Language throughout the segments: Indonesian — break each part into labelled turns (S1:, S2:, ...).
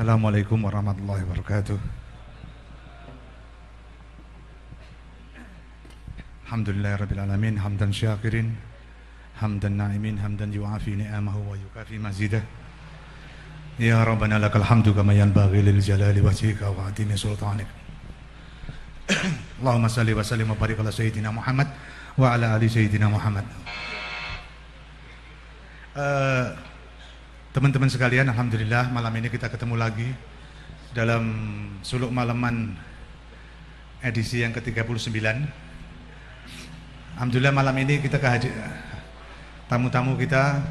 S1: Assalamualaikum warahmatullahi wabarakatuh. Alhamdulillahirabbil alamin, hamdan syakirin, hamdan na'imin, hamdan yu'afi ni'amahu wa yukafi mazidah. Ya Rabbana lakal hamdu kama yanbaghi lil jalali wajhika wa 'azimi sultanik. Allahumma salli wa sallim wa barik ala sayyidina Muhammad wa ala ali sayyidina Muhammad. Teman-teman sekalian, alhamdulillah malam ini kita ketemu lagi dalam suluk malaman edisi yang ke-39. Alhamdulillah malam ini kita tamu-tamu kita.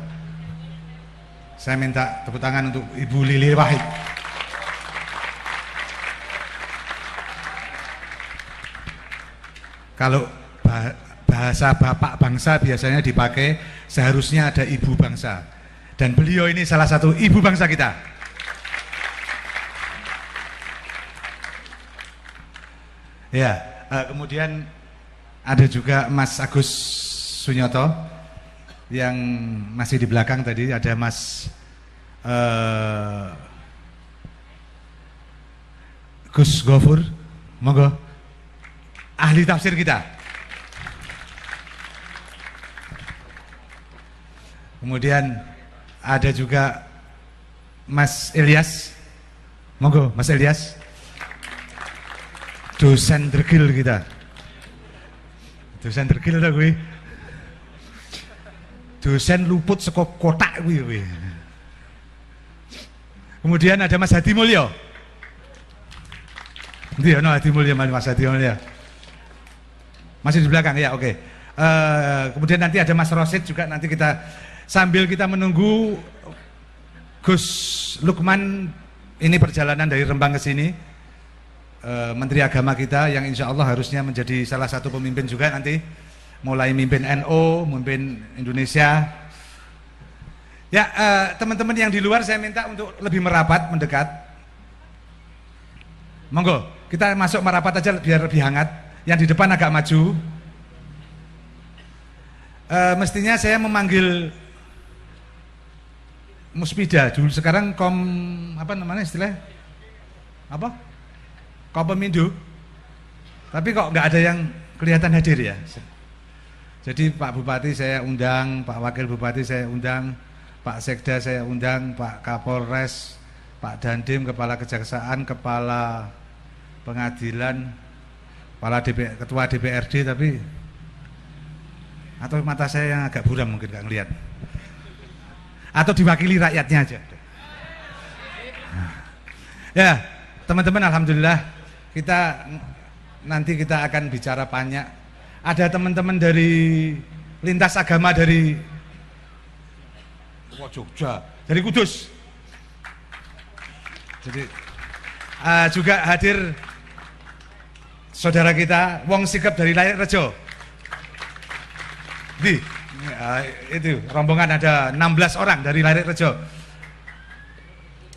S1: Saya minta tepuk tangan untuk Ibu Lili Wahid. Kalau bahasa bapak bangsa biasanya dipakai, seharusnya ada ibu bangsa. Dan beliau ini salah satu ibu bangsa kita. Ya, kemudian ada juga Mas Agus Sunyoto yang masih di belakang tadi. Ada Mas Gus Gofur, monggo, ahli tafsir kita. Kemudian ada juga Mas Ilyas, monggo Mas Ilyas, dosen tergil kita. Dosen tergil dah gue. Dosen luput saka kotak gue. Kemudian ada Mas Hadi Mulyo. Nanti ya, Hadi Mulyo, Mas Hadi Mulyo. Masih di belakang ya, oke. Kemudian nanti ada Mas Rosid juga, nanti kita sambil kita menunggu Gus Lukman ini perjalanan dari Rembang ke sini, Menteri Agama kita yang insya Allah harusnya menjadi salah satu pemimpin juga nanti, mulai mimpin NU, mimpin Indonesia. Ya, teman-teman yang di luar saya minta untuk lebih merapat, mendekat. Monggo, kita masuk merapat aja biar lebih hangat. Yang di depan agak maju. Mestinya saya memanggil Muspida dulu, sekarang apa namanya istilah? Apa? Kopemindu. Tapi kok nggak ada yang kelihatan hadir ya. Jadi Pak Bupati saya undang, Pak Wakil Bupati saya undang, Pak Sekda saya undang, Pak Kapolres, Pak Dandim, Kepala Kejaksaan, Kepala Pengadilan, Ketua DPRD, tapi atau mata saya yang agak buram mungkin nggak ngelihat. Atau diwakili rakyatnya aja. Ya, teman-teman, alhamdulillah nanti kita akan bicara banyak. Ada teman-teman dari lintas agama dari Jogja, dari Kudus. Jadi juga hadir saudara kita Wong Sikep dari Lair Rejo. Itu rombongan ada 16 orang dari Lair Rejo.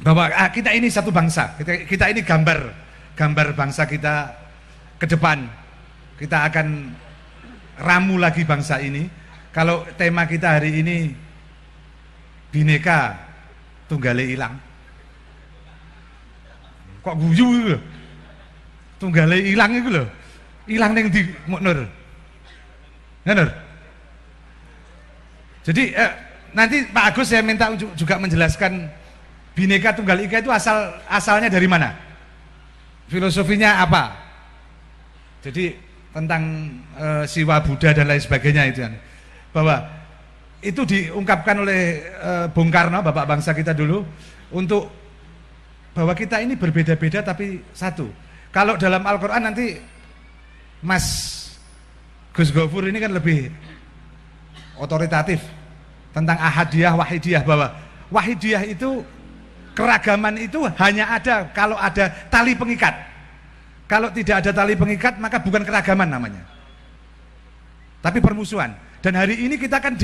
S1: Bahwa kita ini satu bangsa, kita ini gambar bangsa kita ke depan. Kita akan ramu lagi bangsa ini. Kalau tema kita hari ini Bhinneka Tunggal Ika. Kok guyu gitu? Tunggal Ika itu loh. Ilang ning ndi Nur? Nur. Jadi nanti Pak Agus saya minta juga menjelaskan Bhinneka Tunggal Ika itu asalnya dari mana? Filosofinya apa? Jadi tentang siwa Buddha dan lain sebagainya itu kan. Bahwa itu diungkapkan oleh Bung Karno, Bapak bangsa kita dulu, untuk bahwa kita ini berbeda-beda tapi satu. Kalau dalam Al-Quran nanti Mas Gus Gofur ini kan lebih otoritatif tentang ahadiyah, wahidiyah, bahwa wahidiyah itu keragaman itu hanya ada kalau ada tali pengikat. Kalau tidak ada tali pengikat maka bukan keragaman namanya, tapi permusuhan. Dan hari ini kita kan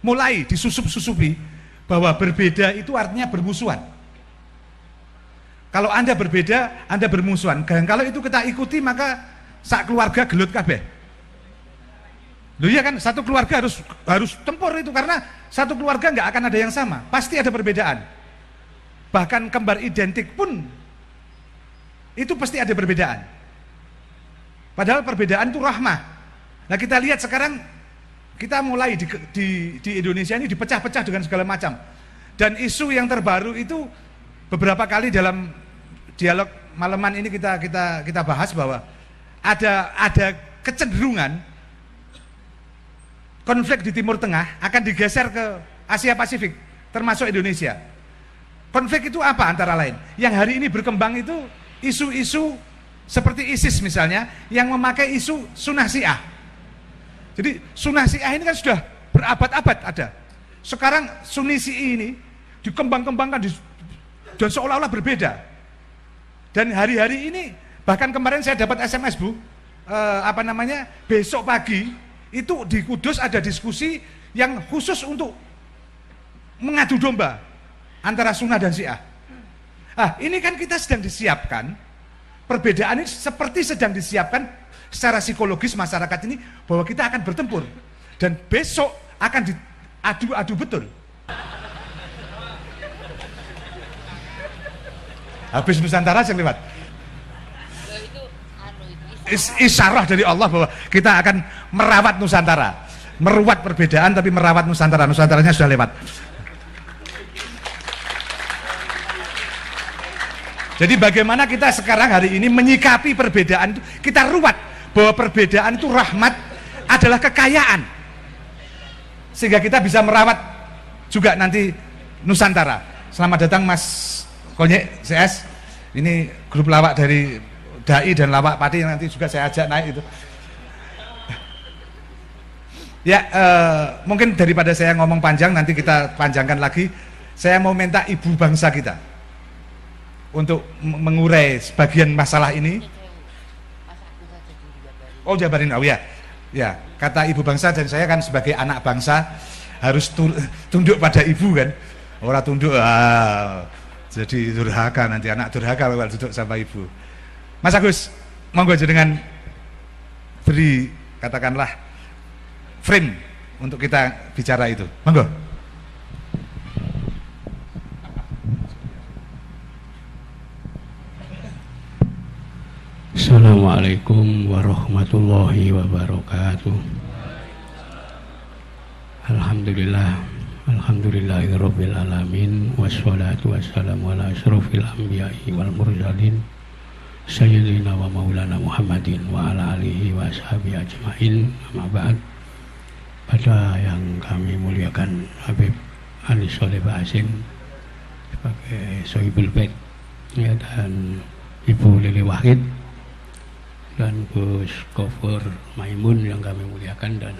S1: mulai disusup-susupi bahwa berbeda itu artinya bermusuhan. Kalau Anda berbeda, Anda bermusuhan. Dan kalau itu kita ikuti maka sak keluarga gelut kabeh. Loh iya kan, satu keluarga harus tempur itu, karena satu keluarga nggak akan ada yang sama, pasti ada perbedaan. Bahkan kembar identik pun itu pasti ada perbedaan. Padahal perbedaan itu rahmah. Nah kita lihat sekarang, kita mulai di Indonesia ini dipecah-pecah dengan segala macam. Dan isu yang terbaru itu beberapa kali dalam dialog malaman ini kita bahas bahwa ada kecenderungan konflik di Timur Tengah akan digeser ke Asia Pasifik, termasuk Indonesia. Konflik itu apa antara lain? Yang hari ini berkembang itu isu-isu seperti ISIS misalnya, yang memakai isu sunnah Syiah. Jadi sunnah Syiah ini kan sudah berabad-abad ada. Sekarang Sunni Syi'i ini dikembang-kembangkan dan seolah-olah berbeda. Dan hari-hari ini, bahkan kemarin saya dapat SMS Bu, besok pagi itu di Kudus ada diskusi yang khusus untuk mengadu domba antara Sunnah dan Syiah. Ini kan kita sedang disiapkan, perbedaan ini seperti sedang disiapkan secara psikologis masyarakat ini bahwa kita akan bertempur dan besok akan diadu-adu betul. Habis Nusantara yang lewat. Isyarah dari Allah bahwa kita akan merawat Nusantara, meruat perbedaan tapi merawat Nusantara. Nusantaranya sudah lewat. Jadi bagaimana kita sekarang hari ini menyikapi perbedaan itu, kita ruat bahwa perbedaan itu rahmat, adalah kekayaan, sehingga kita bisa merawat juga nanti Nusantara. Selamat datang Mas Konyek CS, ini grup lawak dari Dai dan lawak Pati yang nanti juga saya ajak naik itu. Ya, mungkin daripada saya ngomong panjang, nanti kita panjangkan lagi. Saya mau minta ibu bangsa kita untuk mengurai sebagian masalah ini. Oh, jabarin, oh ya. Ya, kata ibu bangsa, dan saya kan sebagai anak bangsa harus tunduk pada ibu kan. Orang tunduk, jadi durhaka, nanti anak durhaka kalau duduk sama ibu. Mas Agus, monggo jenengan beri katakanlah frame untuk kita bicara itu. Monggo.
S2: Assalamualaikum warahmatullahi wabarakatuh. Alhamdulillahirabbil alamin, wassalatu wassalamu ala asyrofil anbiya'i wal mursalin sayyidina wa maulana Muhammadin wa ala alihi wa ashabihi ajmain. Amma ba'd. Pada yang kami muliakan Habib Anies Soleh Basim sebagai Sohibul Bait, ya, dan Ibu Lili Wahid dan Gus Gofur Maimun yang kami muliakan, dan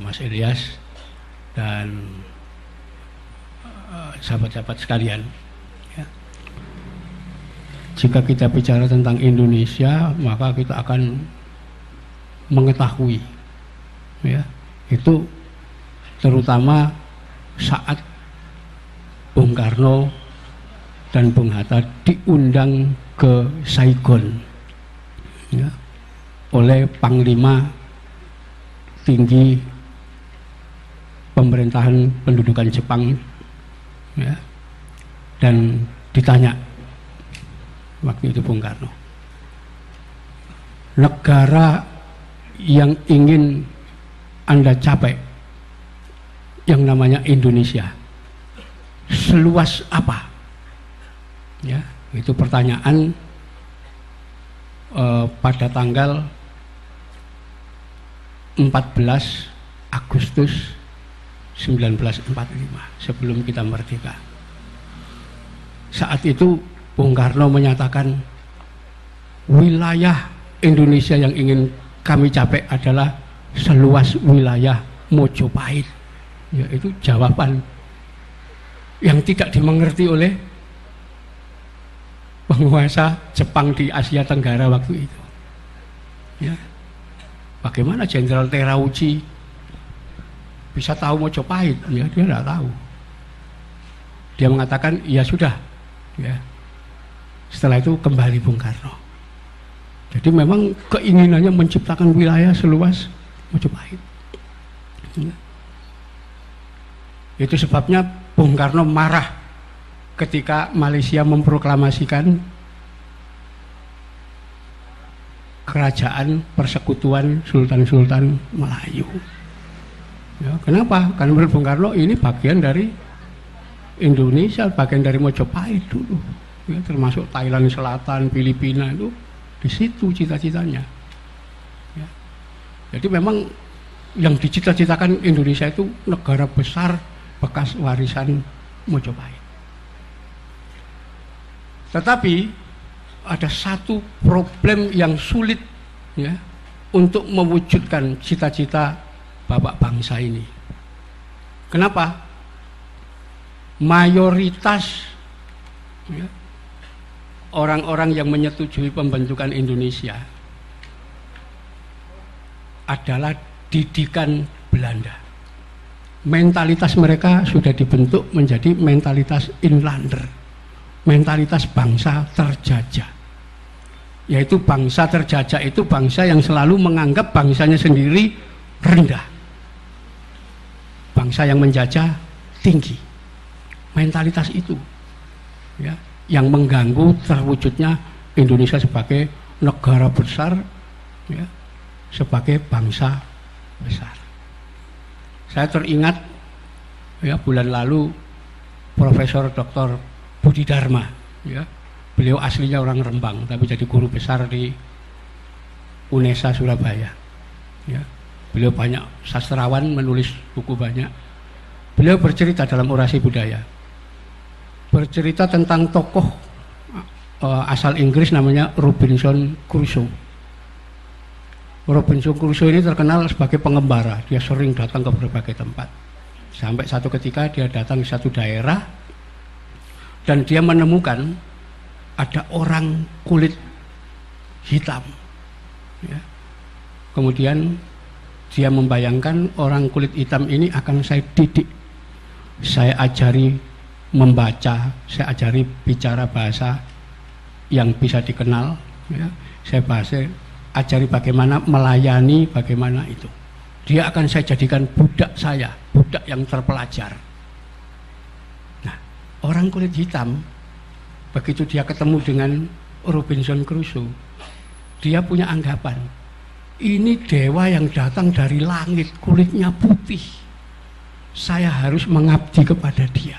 S2: Mas Ilyas dan sahabat-sahabat sekalian. Ya. Jika kita bicara tentang Indonesia, maka kita akan mengetahui, ya, itu terutama saat Bung Karno dan Bung Hatta diundang ke Saigon, ya, oleh Panglima tinggi pemerintahan pendudukan Jepang, ya, dan ditanya waktu itu Bung Karno, negara yang ingin Anda capai yang namanya Indonesia seluas apa? Ya, itu pertanyaan pada tanggal 14 Agustus 1945, sebelum kita merdeka. Saat itu Bung Karno menyatakan wilayah Indonesia yang ingin kami capai adalah seluas wilayah Mojopahit. Ya, itu jawaban yang tidak dimengerti oleh penguasa Jepang di Asia Tenggara waktu itu. Ya. Bagaimana Jenderal Terauchi bisa tahu Mojopahit? Ya, dia tidak tahu. Dia mengatakan, ya sudah. Ya. Setelah itu kembali Bung Karno. Jadi memang keinginannya menciptakan wilayah seluas Majapahit. Ya. Itu sebabnya Bung Karno marah ketika Malaysia memproklamasikan kerajaan persekutuan Sultan-Sultan Melayu. Ya, kenapa? Karena menurut Bung Karno ini bagian dari Indonesia, bagian dari Majapahit dulu. Ya, termasuk Thailand Selatan, Filipina itu di situ cita-citanya. Ya. Jadi memang yang dicita-citakan Indonesia itu negara besar bekas warisan Majapahit. Tetapi ada satu problem yang sulit ya untuk mewujudkan cita-cita bapak bangsa ini. Kenapa? Mayoritas ya, orang-orang yang menyetujui pembentukan Indonesia adalah didikan Belanda. Mentalitas mereka sudah dibentuk menjadi mentalitas inlander, mentalitas bangsa terjajah. Yaitu bangsa terjajah itu bangsa yang selalu menganggap bangsanya sendiri rendah, bangsa yang menjajah tinggi. Mentalitas itu ya, yang mengganggu terwujudnya Indonesia sebagai negara besar ya, sebagai bangsa besar. Saya teringat ya, bulan lalu Profesor Dr. Budi Dharma ya, beliau aslinya orang Rembang tapi jadi guru besar di UNESA Surabaya ya. Beliau banyak sastrawan, menulis buku banyak. Beliau bercerita dalam Orasi Budaya, bercerita tentang tokoh asal Inggris namanya Robinson Crusoe. Robinson Crusoe ini terkenal sebagai pengembara. Dia sering datang ke berbagai tempat. Sampai satu ketika dia datang ke satu daerah dan dia menemukan ada orang kulit hitam ya. Kemudian dia membayangkan orang kulit hitam ini akan saya didik, saya ajari membaca, saya ajari bicara bahasa yang bisa dikenal ya. Saya ajari bagaimana melayani, bagaimana itu. Dia akan saya jadikan budak saya, budak yang terpelajar. Nah, orang kulit hitam begitu dia ketemu dengan Robinson Crusoe, dia punya anggapan, ini dewa yang datang dari langit, kulitnya putih. Saya harus mengabdi kepada dia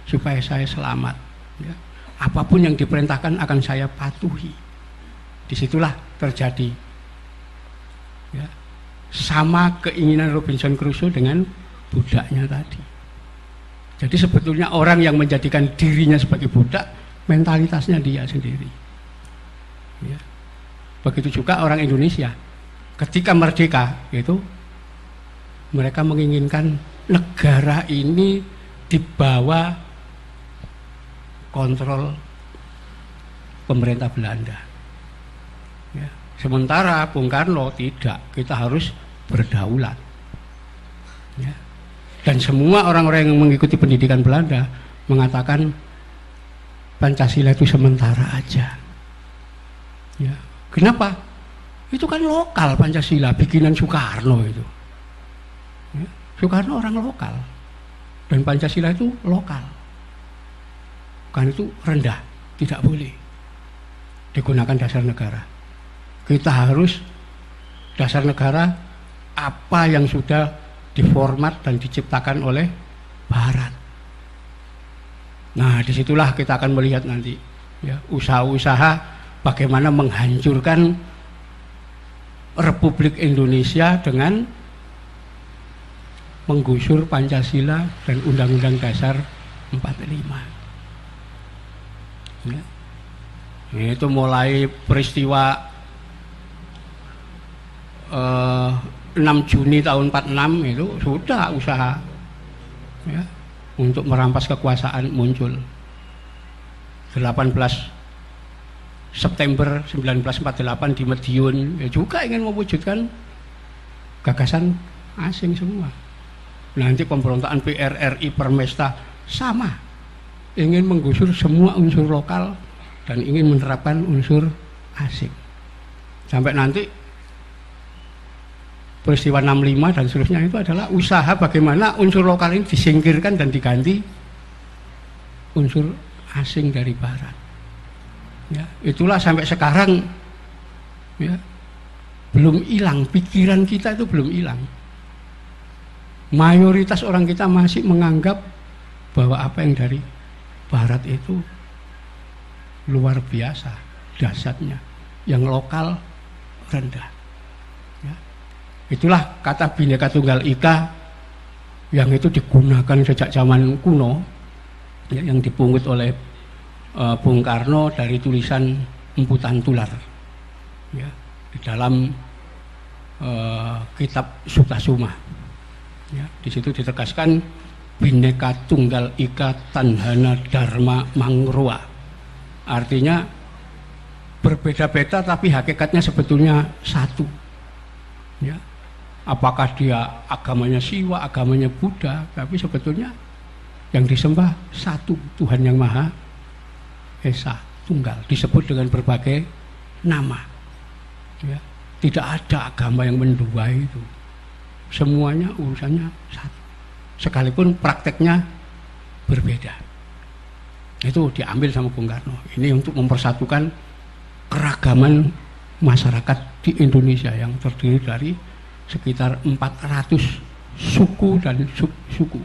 S2: supaya saya selamat. Ya. Apapun yang diperintahkan akan saya patuhi. Disitulah terjadi ya, sama keinginan Robinson Crusoe dengan budaknya tadi. Jadi sebetulnya orang yang menjadikan dirinya sebagai budak, mentalitasnya dia sendiri ya. Begitu juga orang Indonesia ketika merdeka itu mereka menginginkan negara ini di bawah kontrol pemerintah Belanda ya. Sementara Bung Karno tidak, kita harus berdaulat ya. Dan semua orang-orang yang mengikuti pendidikan Belanda mengatakan Pancasila itu sementara aja ya. Kenapa? Itu kan lokal Pancasila, bikinan Soekarno itu ya. Soekarno orang lokal dan Pancasila itu lokal, kan itu rendah, tidak boleh digunakan dasar negara. Kita harus dasar negara apa yang sudah diformat dan diciptakan oleh Barat. Nah, disitulah kita akan melihat nanti ya, usaha-usaha bagaimana menghancurkan Republik Indonesia dengan menggusur Pancasila dan Undang-Undang Dasar 45 ya. Itu mulai peristiwa 6 Juni tahun 46 itu sudah usaha ya, untuk merampas kekuasaan muncul. 18 September 1948 di Madiun ya juga ingin mewujudkan gagasan asing semua. Nanti pemberontakan PRRI Permesta sama, ingin menggusur semua unsur lokal dan ingin menerapkan unsur asing. Sampai nanti peristiwa 65 dan seterusnya itu adalah usaha bagaimana unsur lokal ini disingkirkan dan diganti unsur asing dari barat. Ya, itulah sampai sekarang ya, belum hilang, pikiran kita itu belum hilang. Mayoritas orang kita masih menganggap bahwa apa yang dari barat itu luar biasa dahsyatnya, yang lokal rendah. Ya. Itulah kata Bhinneka Tunggal Ika yang itu digunakan sejak zaman kuno, ya, yang dipungut oleh Bung Karno dari tulisan Emputan Tular, ya, di dalam kitab Sutasoma. Ya, di situ ditegaskan Bhinneka Tunggal Ika Tanhana Dharma Mangroa. Artinya berbeda-beda tapi hakikatnya sebetulnya satu. Ya. Apakah dia agamanya Siwa, agamanya Buddha, tapi sebetulnya yang disembah satu, Tuhan yang Maha Esa, Tunggal, disebut dengan berbagai nama. Ya. Tidak ada agama yang mendua itu. Semuanya urusannya satu. Sekalipun prakteknya berbeda. Itu diambil sama Bung Karno. Ini untuk mempersatukan keragaman masyarakat di Indonesia yang terdiri dari sekitar 400 suku dan subsuku.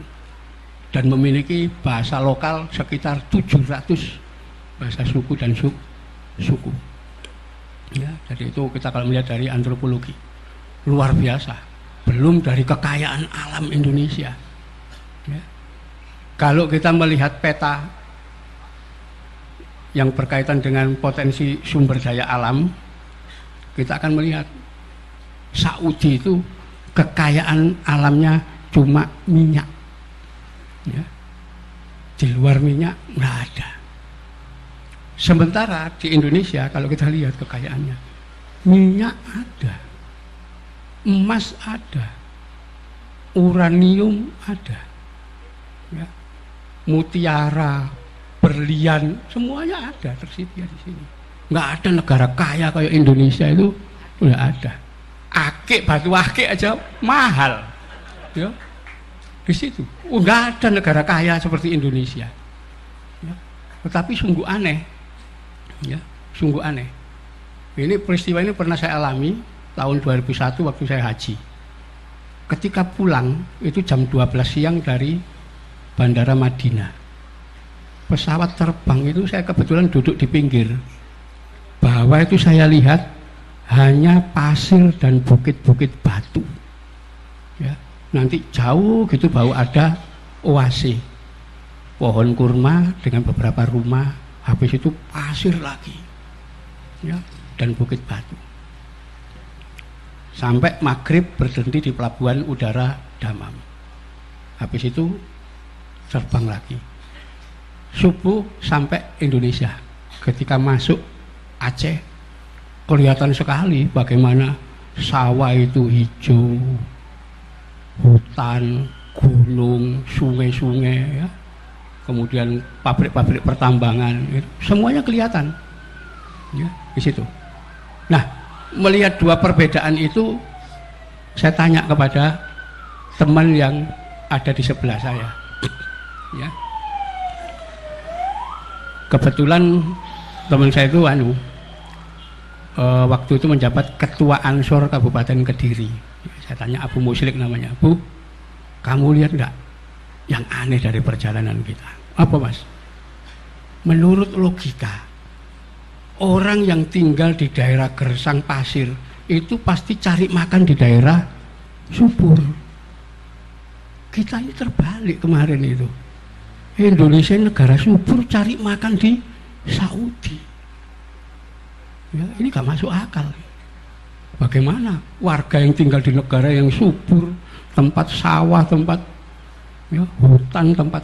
S2: Dan memiliki bahasa lokal sekitar 700 bahasa suku dan suku. Ya, jadi itu kita kalau melihat dari antropologi. Luar biasa. Belum dari kekayaan alam Indonesia. Ya. Kalau kita melihat peta yang berkaitan dengan potensi sumber daya alam, kita akan melihat Saudi itu kekayaan alamnya cuma minyak. Ya. Di luar minyak nggak ada. Sementara di Indonesia kalau kita lihat kekayaannya, minyak ada, emas ada, uranium ada, ya, mutiara, berlian, semuanya ada tersedia di sini. Nggak ada negara kaya kayak Indonesia itu, udah ada. Akik, batu akik aja mahal, ya, di situ. Nggak ada negara kaya seperti Indonesia. Ya. Tetapi sungguh aneh, ya, sungguh aneh. Ini peristiwa ini pernah saya alami tahun 2001 waktu saya haji. Ketika pulang itu jam 12 siang dari Bandara Madinah. Pesawat terbang itu saya kebetulan duduk di pinggir. Bahwa itu saya lihat hanya pasir dan bukit-bukit batu. Ya, nanti jauh gitu baru ada oase. Pohon kurma dengan beberapa rumah, habis itu pasir lagi. Ya, dan bukit batu. Sampai maghrib berhenti di pelabuhan udara Damam. Habis itu terbang lagi. Subuh sampai Indonesia. Ketika masuk Aceh, kelihatan sekali bagaimana sawah itu hijau, hutan, gunung, sungai-sungai, ya. Kemudian pabrik-pabrik pertambangan, semuanya kelihatan, ya, di situ. Nah, melihat dua perbedaan itu, saya tanya kepada teman yang ada di sebelah saya, ya. Kebetulan teman saya itu waktu itu menjabat ketua Ansor Kabupaten Kediri. Saya tanya, Abu Muslik namanya, Bu, kamu lihat nggak yang aneh dari perjalanan kita? Apa, Mas? Menurut logika, orang yang tinggal di daerah gersang pasir itu pasti cari makan di daerah subur. Kita ini terbalik kemarin itu. Indonesia negara subur, cari makan di Saudi. Ya, ini gak masuk akal. Bagaimana warga yang tinggal di negara yang subur, tempat sawah, tempat, ya, hutan, tempat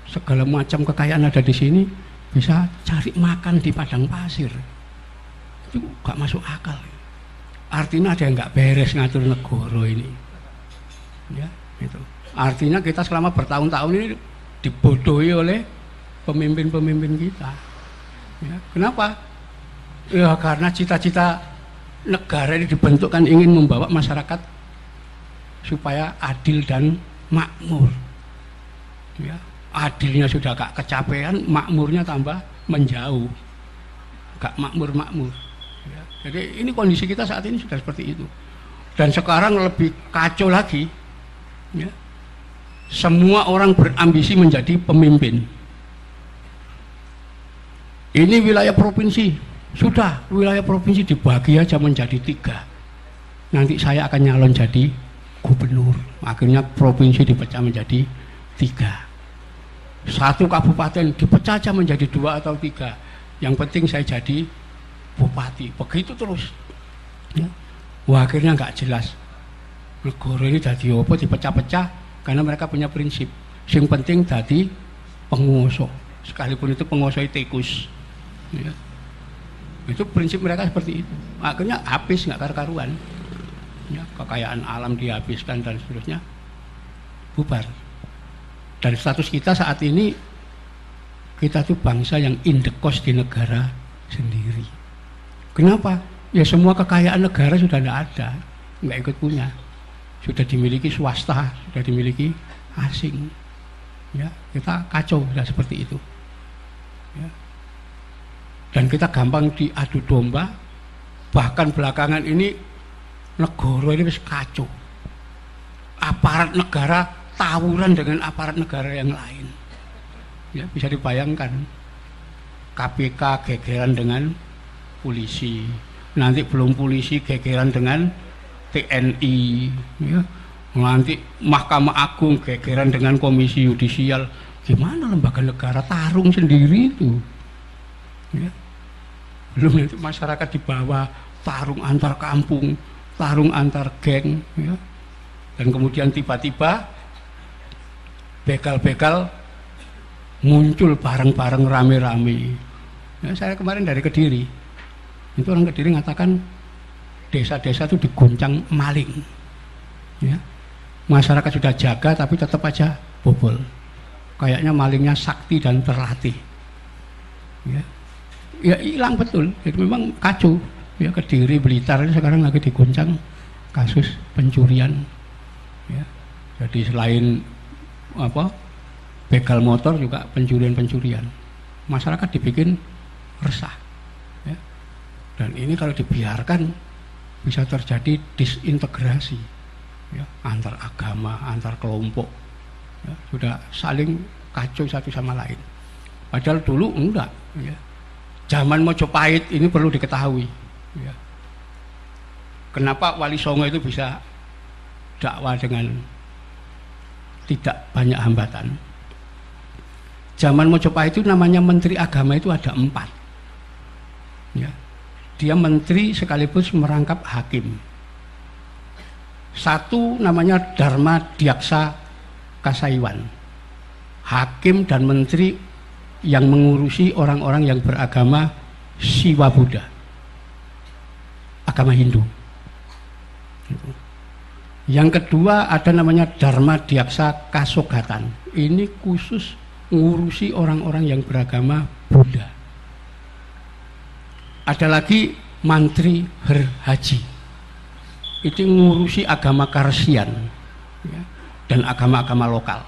S2: segala macam kekayaan ada di sini, bisa cari makan di padang pasir? Itu gak masuk akal. Artinya ada yang gak beres ngatur negara ini. Ya, itu. Artinya kita selama bertahun-tahun ini dibodohi oleh pemimpin-pemimpin kita. Ya, kenapa? Ya karena cita-cita negara ini dibentukkan ingin membawa masyarakat supaya adil dan makmur. Ya, adilnya sudah gak kecapean, makmurnya tambah menjauh, gak makmur-makmur. Ya, jadi ini kondisi kita saat ini sudah seperti itu. Dan sekarang lebih kacau lagi. Ya, semua orang berambisi menjadi pemimpin. Ini wilayah provinsi, sudah wilayah provinsi dibagi aja menjadi 3. Nanti saya akan nyalon jadi gubernur. Akhirnya provinsi dipecah menjadi 3. Satu kabupaten dipecah aja menjadi 2 atau 3. Yang penting saya jadi bupati. Begitu terus. Ya. Wah, akhirnya nggak jelas. Negara ini jadi apa dipecah-pecah karena mereka punya prinsip. Yang penting jadi penguasa. Sekalipun itu penguasa tikus. Ya. Itu prinsip mereka seperti itu. Akhirnya habis nggak karu-karuan. Ya, kekayaan alam dihabiskan dan seterusnya, bubar. Dan status kita saat ini, kita tuh bangsa yang indekos di negara sendiri. Kenapa? Ya semua kekayaan negara sudah tidak ada, nggak ikut punya, sudah dimiliki swasta, sudah dimiliki asing. Ya, kita kacau sudah seperti itu. Ya. Dan kita gampang diadu domba. Bahkan belakangan ini negara ini wis kacau. Aparat negara tawuran dengan aparat negara yang lain. Ya, bisa dibayangkan. KPK gegeran dengan polisi. Nanti belum polisi gegeran dengan TNI. Ya. Nanti Mahkamah Agung gegeran dengan Komisi Yudisial. Gimana lembaga negara tarung sendiri itu? Ya. Belum nanti masyarakat di bawah tarung antar kampung, tarung antar geng, ya. Dan kemudian tiba-tiba begal-begal muncul bareng-bareng rame-rame. Ya, saya kemarin dari Kediri, itu orang Kediri mengatakan desa-desa itu diguncang maling. Ya. Masyarakat sudah jaga tapi tetap aja bobol. Kayaknya malingnya sakti dan terlatih. Ya. Ya hilang betul, jadi memang kacau. Ya, Kediri, Blitar ini sekarang lagi diguncang kasus pencurian. Ya, jadi selain apa begal motor juga pencurian-pencurian. Masyarakat dibikin resah. Ya. Dan ini kalau dibiarkan bisa terjadi disintegrasi. Ya, antar agama, antar kelompok. Ya, sudah saling kacau satu sama lain. Padahal dulu enggak. Ya. Zaman Mojopahit ini perlu diketahui. Ya. Kenapa Wali Songo itu bisa dakwah dengan tidak banyak hambatan? Zaman Mojopahit itu namanya Menteri Agama itu ada 4. Ya. Dia menteri sekaligus merangkap hakim. Satu namanya Dharma Diaksa Kasaiwan, hakim dan menteri yang mengurusi orang-orang yang beragama Siwa Buddha, agama Hindu. Yang kedua ada namanya Dharma Diaksa Kasogatan, ini khusus mengurusi orang-orang yang beragama Buddha. Ada lagi Mantri Herhaji, itu mengurusi agama Karsian, ya, dan agama-agama lokal.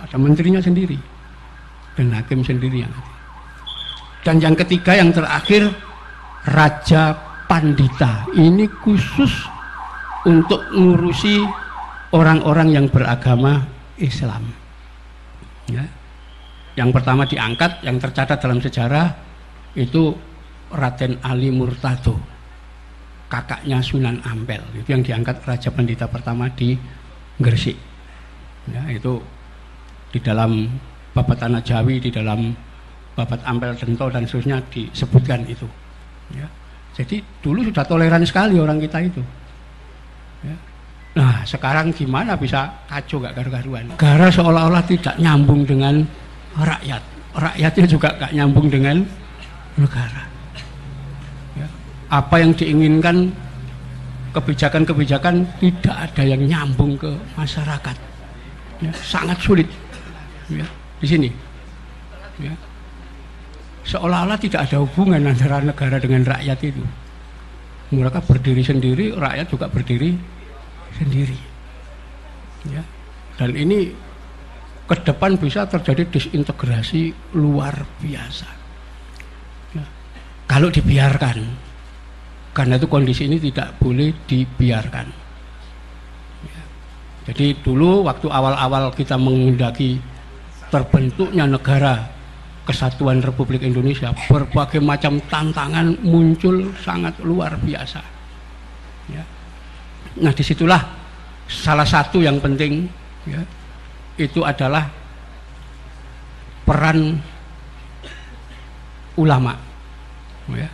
S2: Ada menterinya sendiri dan hakim sendiri yang ada. Dan yang ketiga yang terakhir Raja Pandita, ini khusus untuk mengurusi orang-orang yang beragama Islam. Ya. Yang pertama diangkat, yang tercatat dalam sejarah itu Raden Ali Murtado, kakaknya Sunan Ampel, itu yang diangkat Raja Pandita pertama di Gresik. Ya, itu di dalam Babat Tanah Jawi, di dalam Babat Ampel Dento dan seterusnya disebutkan itu. Ya. Jadi dulu sudah toleran sekali orang kita itu. Ya. Nah sekarang gimana bisa kacau gak karu-karuan? Negara seolah-olah tidak nyambung dengan rakyat, rakyatnya juga gak nyambung dengan negara. Ya. Apa yang diinginkan, kebijakan-kebijakan tidak ada yang nyambung ke masyarakat. Ya. Sangat sulit. Ya. Di sini. Ya. Seolah-olah tidak ada hubungan antara negara dengan rakyat itu. Mereka berdiri sendiri, rakyat juga berdiri sendiri. Ya. Dan ini ke depan bisa terjadi disintegrasi luar biasa. Ya. Kalau dibiarkan, karena itu kondisi ini tidak boleh dibiarkan. Ya. Jadi dulu waktu awal-awal kita menghendaki terbentuknya negara Kesatuan Republik Indonesia, berbagai macam tantangan muncul sangat luar biasa. Ya. Nah disitulah salah satu yang penting, ya, itu adalah peran ulama. Ya.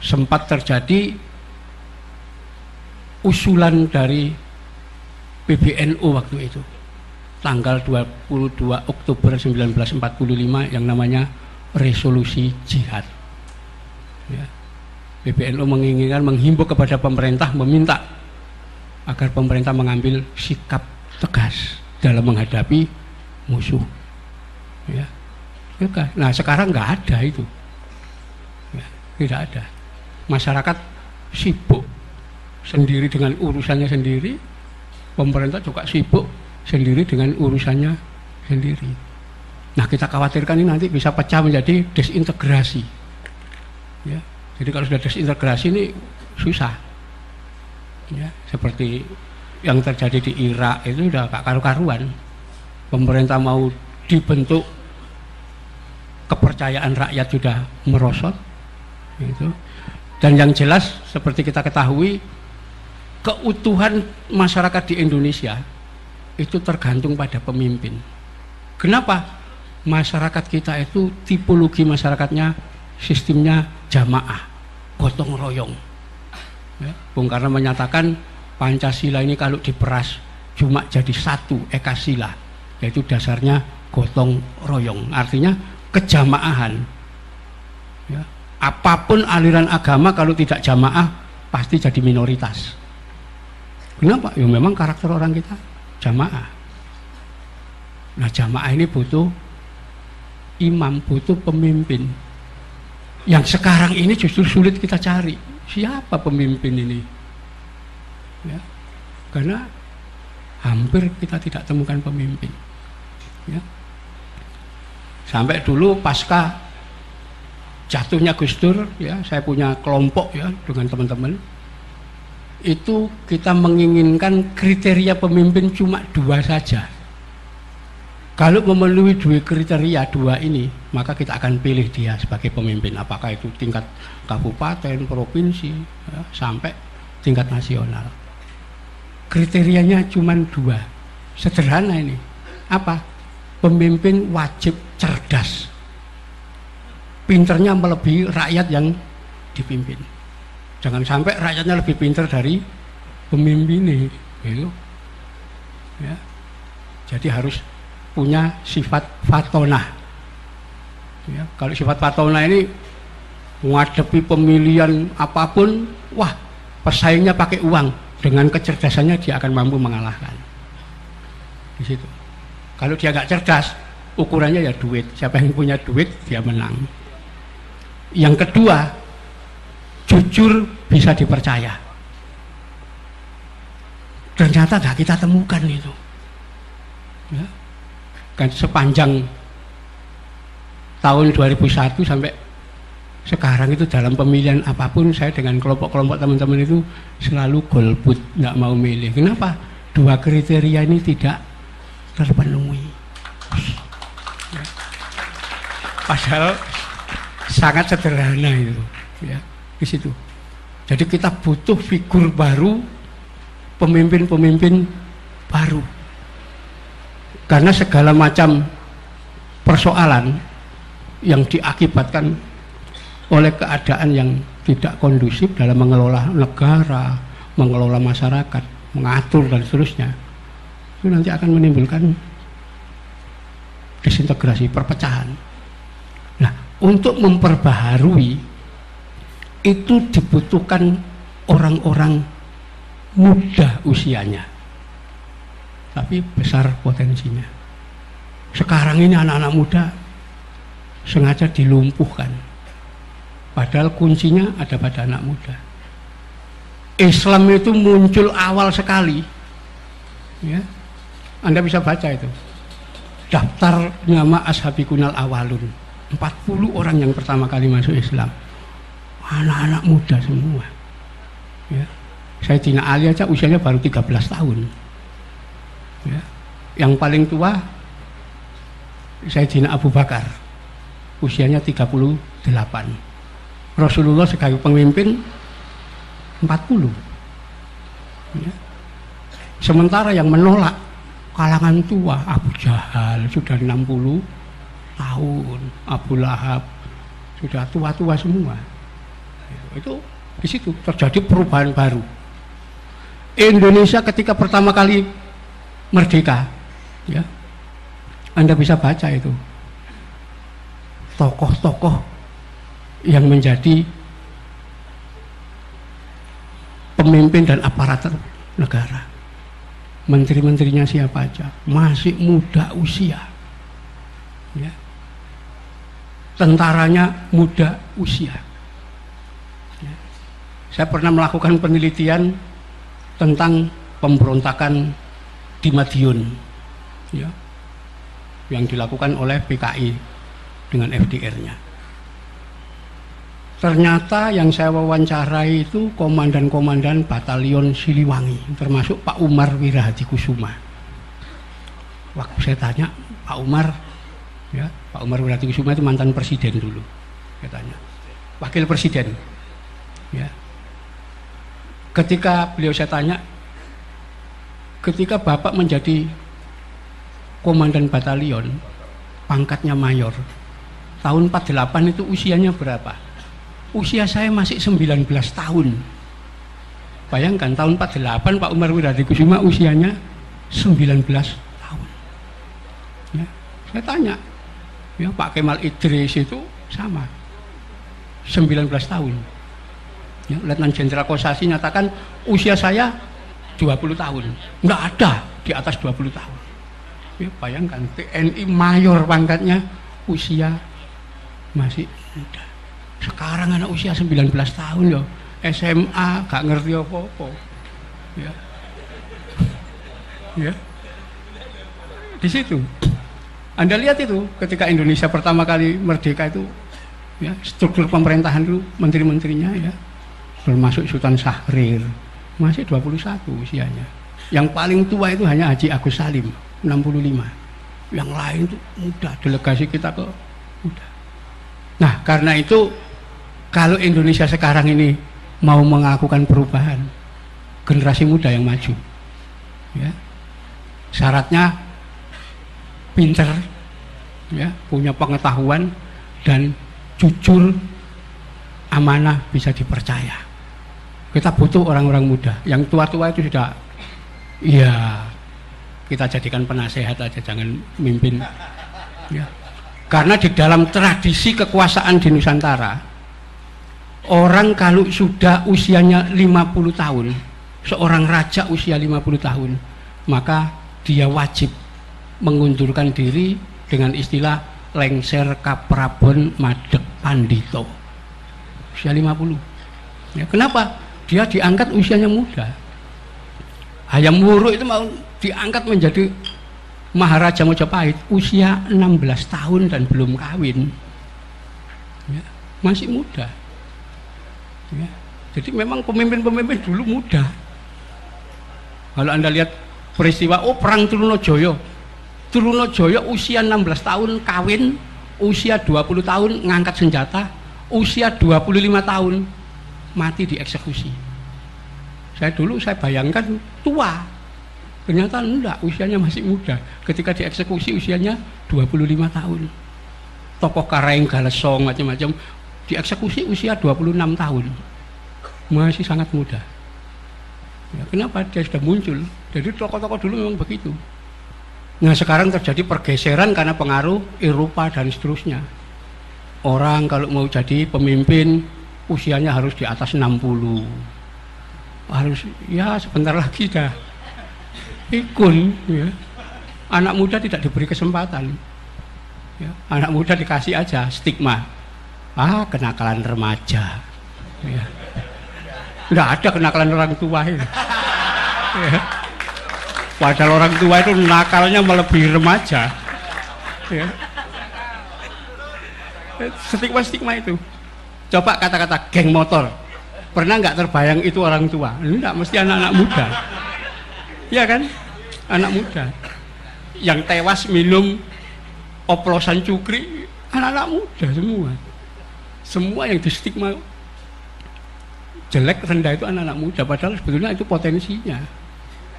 S2: Sempat terjadi usulan dari PBNU waktu itu, tanggal 22 Oktober 1945 yang namanya resolusi jihad. Ya. PBNU menginginkan, menghimbau kepada pemerintah, meminta agar pemerintah mengambil sikap tegas dalam menghadapi musuh. Ya. Nah sekarang nggak ada itu, ya, tidak ada. Masyarakat sibuk sendiri dengan urusannya sendiri, pemerintah juga sibuk sendiri dengan urusannya sendiri. Nah kita khawatirkan ini nanti bisa pecah menjadi desintegrasi. Ya. Jadi kalau sudah desintegrasi ini susah. Ya. Seperti yang terjadi di Irak itu udah gak karu-karuan. Pemerintah mau dibentuk, kepercayaan rakyat sudah merosot. Gitu. Dan yang jelas seperti kita ketahui, keutuhan masyarakat di Indonesia itu tergantung pada pemimpin. Kenapa? Masyarakat kita itu tipologi masyarakatnya, sistemnya jamaah, gotong royong. Ya, Bung Karno menyatakan Pancasila ini kalau diperas cuma jadi satu ekasila, yaitu dasarnya gotong royong, artinya kejamaahan. Ya, apapun aliran agama kalau tidak jamaah pasti jadi minoritas. Kenapa? Ya memang karakter orang kita jamaah. Nah jamaah ini butuh imam, butuh pemimpin. Yang sekarang ini justru sulit kita cari. Siapa pemimpin ini? Ya, karena hampir kita tidak temukan pemimpin. Ya. Sampai dulu pasca jatuhnya Gus Dur, ya, saya punya kelompok ya dengan teman-teman. Itu kita menginginkan kriteria pemimpin cuma 2 saja. Kalau memenuhi 2 kriteria 2 ini, maka kita akan pilih dia sebagai pemimpin. Apakah itu tingkat kabupaten, provinsi, ya, sampai tingkat nasional. Kriterianya cuma 2, sederhana ini. Apa? Pemimpin wajib cerdas, pinternya melebihi rakyat yang dipimpin. Jangan sampai rakyatnya lebih pintar dari pemimpin ini, gitu. Ya. Jadi harus punya sifat fatonah. Ya. Kalau sifat fatonah ini menghadapi pemilihan apapun, wah, pesaingnya pakai uang, dengan kecerdasannya dia akan mampu mengalahkan. Di situ. Kalau dia nggak cerdas, ukurannya ya duit. Siapa yang punya duit dia menang. Yang kedua, jujur, bisa dipercaya. Ternyata nggak kita temukan itu. Ya. Kan sepanjang tahun 2001 sampai sekarang itu dalam pemilihan apapun, saya dengan kelompok-kelompok teman-teman itu selalu golput, nggak mau milih. Kenapa? 2 kriteria ini tidak terpenuhi. Ya. Padahal sangat sederhana itu. Ya. Di situ. Jadi kita butuh figur baru, pemimpin-pemimpin baru. Karena segala macam persoalan yang diakibatkan oleh keadaan yang tidak kondusif dalam mengelola negara, mengelola masyarakat, mengatur dan seterusnya, itu nanti akan menimbulkan disintegrasi, perpecahan. Nah, untuk memperbaharui itu dibutuhkan orang-orang muda usianya, tapi besar potensinya. Sekarang ini anak-anak muda sengaja dilumpuhkan, padahal kuncinya ada pada anak muda. Islam itu muncul awal sekali, ya. Anda bisa baca itu daftar nama ashabikunal awalun, 40 orang yang pertama kali masuk Islam, anak-anak muda semua, ya. Sayyidina Ali aja usianya baru 13 tahun, ya. Yang paling tua Sayyidina Abu Bakar, usianya 38. Rasulullah sebagai pemimpin 40, ya. Sementara yang menolak kalangan tua, Abu Jahal sudah 60 tahun, Abu Lahab sudah tua-tua semua. Itu di situ terjadi perubahan baru. Indonesia ketika pertama kali merdeka, ya, Anda bisa baca itu tokoh-tokoh yang menjadi pemimpin dan aparatur negara. Menteri-menterinya siapa aja masih muda usia, ya. Tentaranya muda usia, ya. Saya pernah melakukan penelitian tentang pemberontakan di Madiun, ya, yang dilakukan oleh PKI dengan FDR-nya. Ternyata yang saya wawancarai itu komandan-komandan batalion Siliwangi, termasuk Pak Umar Wirahadikusuma. Waktu saya tanya, Pak Umar, ya, Pak Umar Wirahadikusuma itu mantan presiden dulu, saya tanya, wakil presiden, ya. Ketika beliau saya tanya, ketika Bapak menjadi komandan batalion, pangkatnya mayor, tahun 48 itu usianya berapa? Usia saya masih 19 tahun. Bayangkan tahun 48 Pak Umar Wirahadikusuma usianya 19 tahun. Ya, saya tanya, ya, Pak Kemal Idris itu sama 19 tahun. Ya, Letnan Jenderal Kosasi nyatakan usia saya 20 tahun. Nggak ada di atas 20 tahun. Ya, bayangkan TNI mayor pangkatnya usia masih muda. Sekarang anak usia 19 tahun ya, SMA gak ngerti apa-apa, ya. Ya. Di situ Anda lihat itu ketika Indonesia pertama kali merdeka itu, ya, struktur pemerintahan itu menteri-menterinya, ya, termasuk Sultan Syahrir masih 21 usianya. Yang paling tua itu hanya Haji Agus Salim 65. Yang lain itu muda, delegasi kita ke muda. Nah, karena itu kalau Indonesia sekarang ini mau melakukan perubahan, generasi muda yang maju, ya. Syaratnya pinter, ya, punya pengetahuan dan jujur, amanah, bisa dipercaya. Kita butuh orang-orang muda. Yang tua-tua itu sudah, ya, kita jadikan penasehat aja, jangan mimpin, ya. Karena di dalam tradisi kekuasaan di Nusantara, orang kalau sudah usianya 50 tahun, seorang raja usia 50 tahun, maka dia wajib mengundurkan diri dengan istilah lengser kaprabon madeg pandito. Usia 50. Ya, kenapa? Dia diangkat usianya muda. Hayam Wuruk itu mau diangkat menjadi Maharaja Majapahit usia 16 tahun dan belum kawin. Ya, masih muda. Ya, jadi memang pemimpin-pemimpin dulu muda. Kalau Anda lihat peristiwa perang Trunojoyo, Trunojoyo usia 16 tahun kawin, usia 20 tahun ngangkat senjata, usia 25 tahun mati dieksekusi. Saya bayangkan tua, ternyata enggak, usianya masih muda. Ketika dieksekusi usianya 25 tahun. Tokoh Karaeng Galesong macam-macam dieksekusi usia 26 tahun, masih sangat muda. Ya, kenapa? Dia sudah muncul. Jadi tokoh-tokoh dulu memang begitu. Nah, sekarang terjadi pergeseran karena pengaruh Eropa dan seterusnya. Orang kalau mau jadi pemimpin usianya harus di atas 60, harus, ya, sebentar lagi dah pikun, ya. Anak muda tidak diberi kesempatan, ya. Anak muda dikasih aja stigma, kenakalan remaja, ya. Nggak ada kenakalan orang tua itu. Ya. Padahal orang tua itu nakalnya melebihi remaja. Ya. Stigma itu. Coba kata-kata geng motor, pernah nggak terbayang itu orang tua? Enggak, mesti anak-anak muda. Iya kan? Anak muda yang tewas minum oplosan cukri, anak-anak muda semua. Semua yang distigma jelek, rendah itu anak-anak muda, padahal sebetulnya itu potensinya.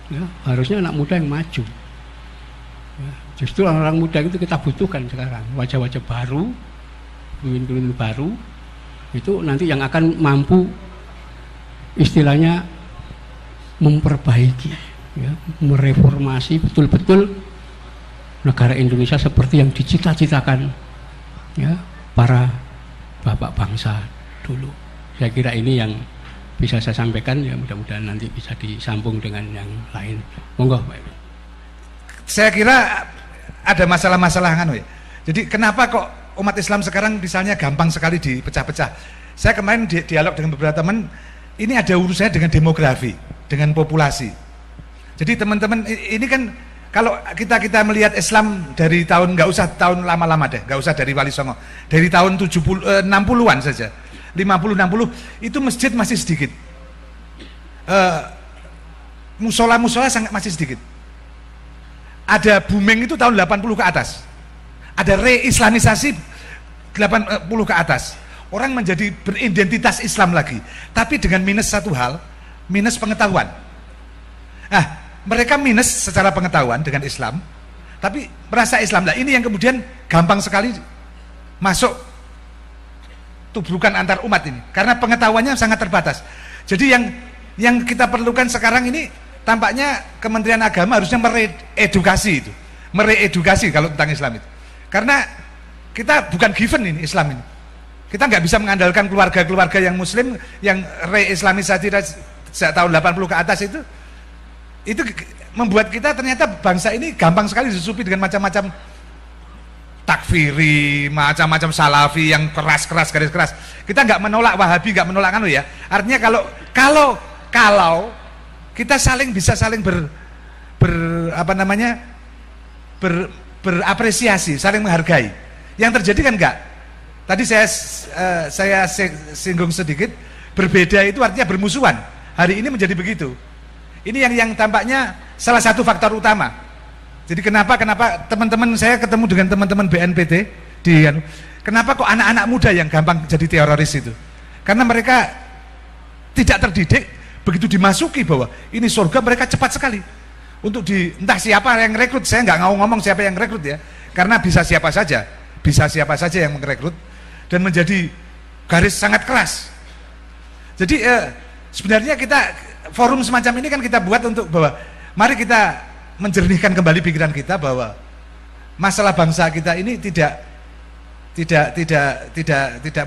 S2: Ya, harusnya anak muda yang maju. Ya, justru orang-orang muda itu kita butuhkan sekarang, wajah-wajah baru, pemimpin-pemimpin baru, itu nanti yang akan mampu istilahnya memperbaiki, ya, mereformasi betul-betul negara Indonesia seperti yang dicita-citakan, ya, para bapak bangsa dulu. Saya kira ini yang bisa saya sampaikan, ya, mudah-mudahan nanti bisa disambung dengan yang lain. Monggo, Pak.
S1: Saya kira ada masalah-masalah kan, ya. Jadi kenapa kok umat Islam sekarang misalnya gampang sekali dipecah-pecah? Saya kemarin dialog dengan beberapa teman, ini ada urusannya dengan demografi, dengan populasi. Jadi teman-teman ini kan kalau kita melihat Islam dari tahun, nggak usah tahun lama-lama deh, nggak usah dari Wali Songo, dari tahun 60-an saja, 50-60 itu masjid masih sedikit, musola-musola masih sedikit. Ada booming itu tahun 80 ke atas, ada reislamisasi 80 ke atas, orang menjadi beridentitas Islam lagi, tapi dengan minus satu hal, minus pengetahuan. Nah, mereka minus secara pengetahuan dengan Islam, tapi merasa Islam. Nah, ini yang kemudian gampang sekali masuk tubrukan antar umat ini, karena pengetahuannya sangat terbatas. Jadi yang kita perlukan sekarang ini tampaknya Kementerian Agama harusnya mereedukasi kalau tentang Islam itu. Karena kita bukan given ini Islam ini. Kita nggak bisa mengandalkan keluarga-keluarga yang Muslim yang reislamisasi sejak tahun 80 ke atas itu membuat kita ternyata bangsa ini gampang sekali disusupi dengan macam-macam takfiri, macam-macam salafi yang keras-keras, garis keras. Kita nggak menolak Wahabi, nggak menolak anu ya. Artinya kalau kita bisa saling berapresiasi, saling menghargai. Yang terjadi kan enggak. Tadi saya singgung sedikit, berbeda itu artinya bermusuhan. Hari ini menjadi begitu. Ini yang tampaknya salah satu faktor utama. Jadi kenapa teman-teman saya ketemu dengan teman-teman BNPT kenapa kok anak-anak muda yang gampang jadi teroris itu? Karena mereka tidak terdidik, begitu dimasuki bahwa ini surga mereka cepat sekali untuk entah siapa yang rekrut. Saya nggak ngomong siapa yang rekrut ya, karena bisa siapa saja yang merekrut dan menjadi garis sangat keras. Jadi sebenarnya forum semacam ini kan kita buat untuk bahwa mari kita menjernihkan kembali pikiran kita bahwa masalah bangsa kita ini tidak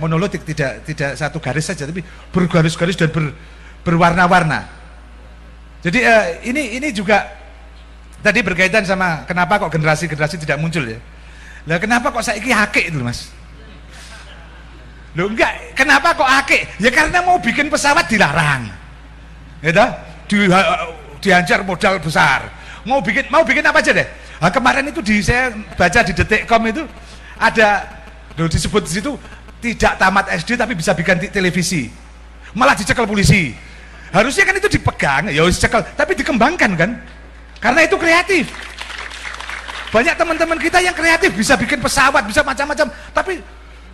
S1: monolotik, tidak satu garis saja, tapi bergaris-garis dan berwarna-warna. Jadi ini juga tadi berkaitan sama kenapa kok generasi-generasi tidak muncul ya. Lah kenapa kok saiki akik itu Mas? Loh enggak, kenapa kok akik? Ya karena mau bikin pesawat dilarang. Gitu? Dihajar modal besar. Mau bikin apa aja deh. Nah, kemarin itu saya baca di Detik.com itu ada disebut di situ tidak tamat SD tapi bisa bikin televisi. Malah dicekel polisi. Harusnya kan itu dipegang, ya dicekel, tapi dikembangkan kan. Karena itu kreatif. Banyak teman-teman kita yang kreatif, bisa bikin pesawat, bisa macam-macam, tapi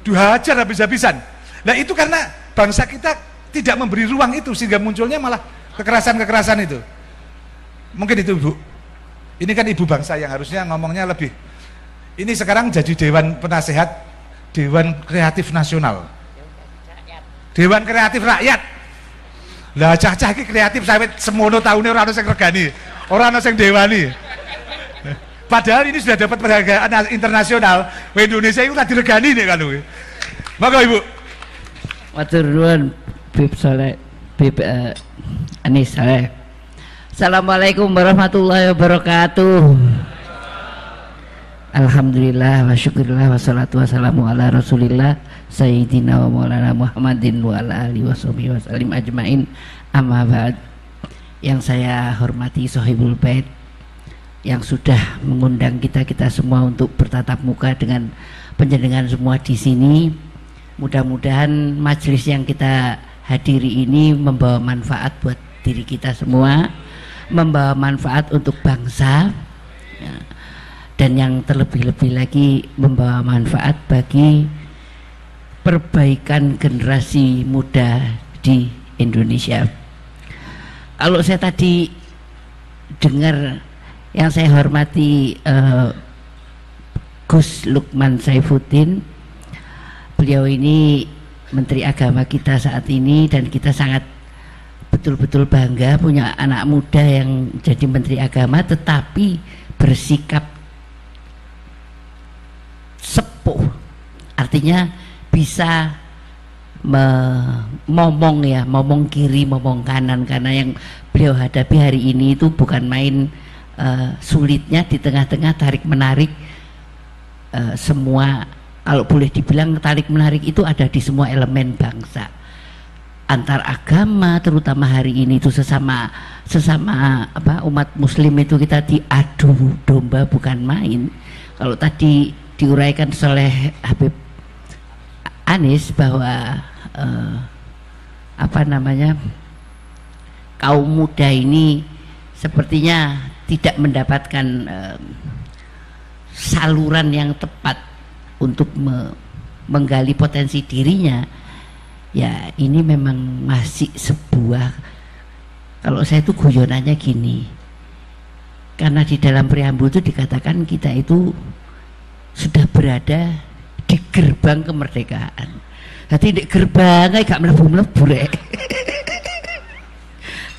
S1: dihajar habis-habisan. Nah itu karena bangsa kita tidak memberi ruang itu, sehingga munculnya malah kekerasan-kekerasan itu. Mungkin itu Bu. Ini kan ibu bangsa yang harusnya ngomongnya lebih. Ini sekarang jadi Dewan Penasehat Dewan Kreatif Nasional, Dewan Kreatif Rakyat. Lah cah-cah iki kreatif sawit semono taune ora ono sing regani, ora ono sing dewani. Padahal ini sudah dapat penghargaan internasional. Indonesia itu tadi regani nih kan. Maka Ibu.
S3: Matur nuwun Bib Saleh, Bib Anis Saleh. Assalamualaikum warahmatullahi wabarakatuh. Alhamdulillah wa syukurillah wassalatu wassalamu ala rasulillah Sayyidina wa maulana Muhammadin wa ala alihi wa sahbihi wa sallim ajmain. Amma ba'd. Yang saya hormati Sohibul Bait yang sudah mengundang kita semua untuk bertatap muka dengan panjenengan semua di sini. Mudah-mudahan majelis yang kita hadiri ini membawa manfaat buat diri kita semua, membawa manfaat untuk bangsa ya. Dan yang terlebih-lebih lagi membawa manfaat bagi perbaikan generasi muda di Indonesia. Kalau saya tadi dengar yang saya hormati Gus Lukman Saifuddin, beliau ini Menteri Agama kita saat ini, dan kita sangat betul-betul bangga punya anak muda yang jadi Menteri Agama tetapi bersikap sepuh, artinya bisa momong kiri momong kanan, karena yang beliau hadapi hari ini itu bukan main sulitnya di tengah-tengah tarik menarik semua, kalau boleh dibilang tarik menarik itu ada di semua elemen bangsa, antar agama, terutama hari ini itu sesama umat muslim itu kita diadu domba bukan main. Kalau tadi diuraikan oleh Habib Anis bahwa kaum muda ini sepertinya tidak mendapatkan saluran yang tepat untuk menggali potensi dirinya. Ya ini memang masih sebuah, kalau saya itu guyonannya gini, karena di dalam preambul itu dikatakan kita itu sudah berada di gerbang kemerdekaan. Jadi di gerbang gak mlebu-mlebu rek.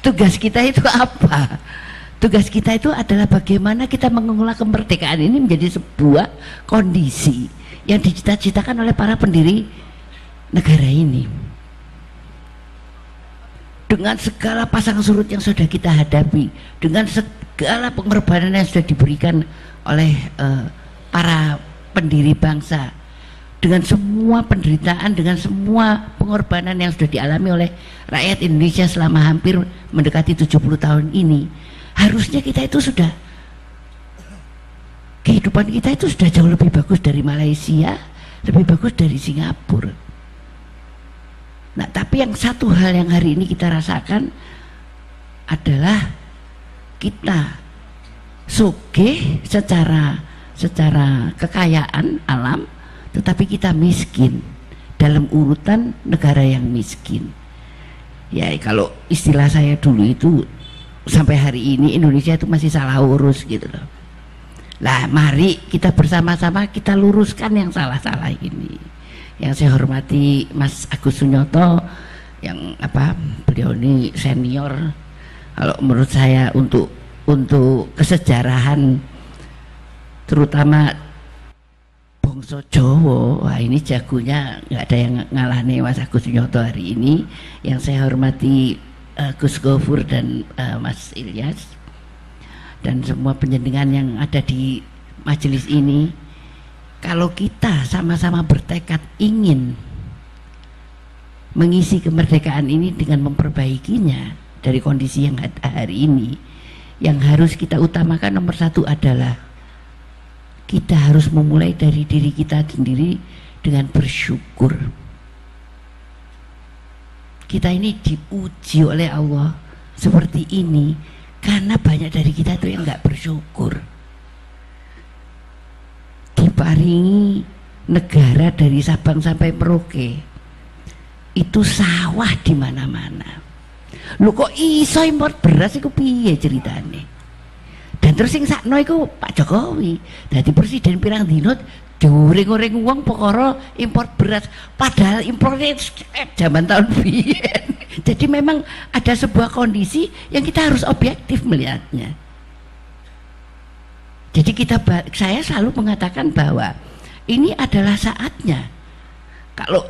S3: Tugas kita itu apa? Tugas kita itu adalah bagaimana kita mengelola kemerdekaan ini menjadi sebuah kondisi yang dicita-citakan oleh para pendiri negara ini. Dengan segala pasang surut yang sudah kita hadapi, dengan segala pengorbanan yang sudah diberikan oleh para pendiri bangsa, dengan semua penderitaan, dengan semua pengorbanan yang sudah dialami oleh rakyat Indonesia selama hampir mendekati 70 tahun ini, harusnya kita itu sudah, kehidupan kita itu sudah jauh lebih bagus dari Malaysia, lebih bagus dari Singapura. Nah, tapi yang satu hal yang hari ini kita rasakan adalah kita sugih secara kekayaan alam, tetapi kita miskin dalam urutan negara yang miskin. Ya kalau istilah saya dulu itu, sampai hari ini Indonesia itu masih salah urus gitu loh. Lah mari kita bersama-sama kita luruskan yang salah-salah ini. Yang saya hormati Mas Agus Sunyoto, yang beliau ini senior, kalau menurut saya untuk kesejarahan terutama bangsa Jawa, wah ini jagonya, nggak ada yang ngalahnya Mas Agus Sunyoto hari ini. Yang saya hormati Gus Gofur dan Mas Ilyas dan semua penjenengan yang ada di majelis ini. Kalau kita sama-sama bertekad ingin mengisi kemerdekaan ini dengan memperbaikinya dari kondisi yang ada hari ini, yang harus kita utamakan nomor satu adalah kita harus memulai dari diri kita sendiri dengan bersyukur. Kita ini diuji oleh Allah seperti ini karena banyak dari kita itu yang nggak bersyukur. Diparingi negara dari Sabang sampai Merauke itu sawah di mana-mana. Lu kok iso impor beras iku piye ceritane? Dan terus sing sakno iku Pak Jokowi dadi presiden pirang dino diuring-uring wong pokoknya impor beras, padahal impornya zaman tahun biyen. Jadi memang ada sebuah kondisi yang kita harus objektif melihatnya. Jadi saya selalu mengatakan bahwa ini adalah saatnya. Kalau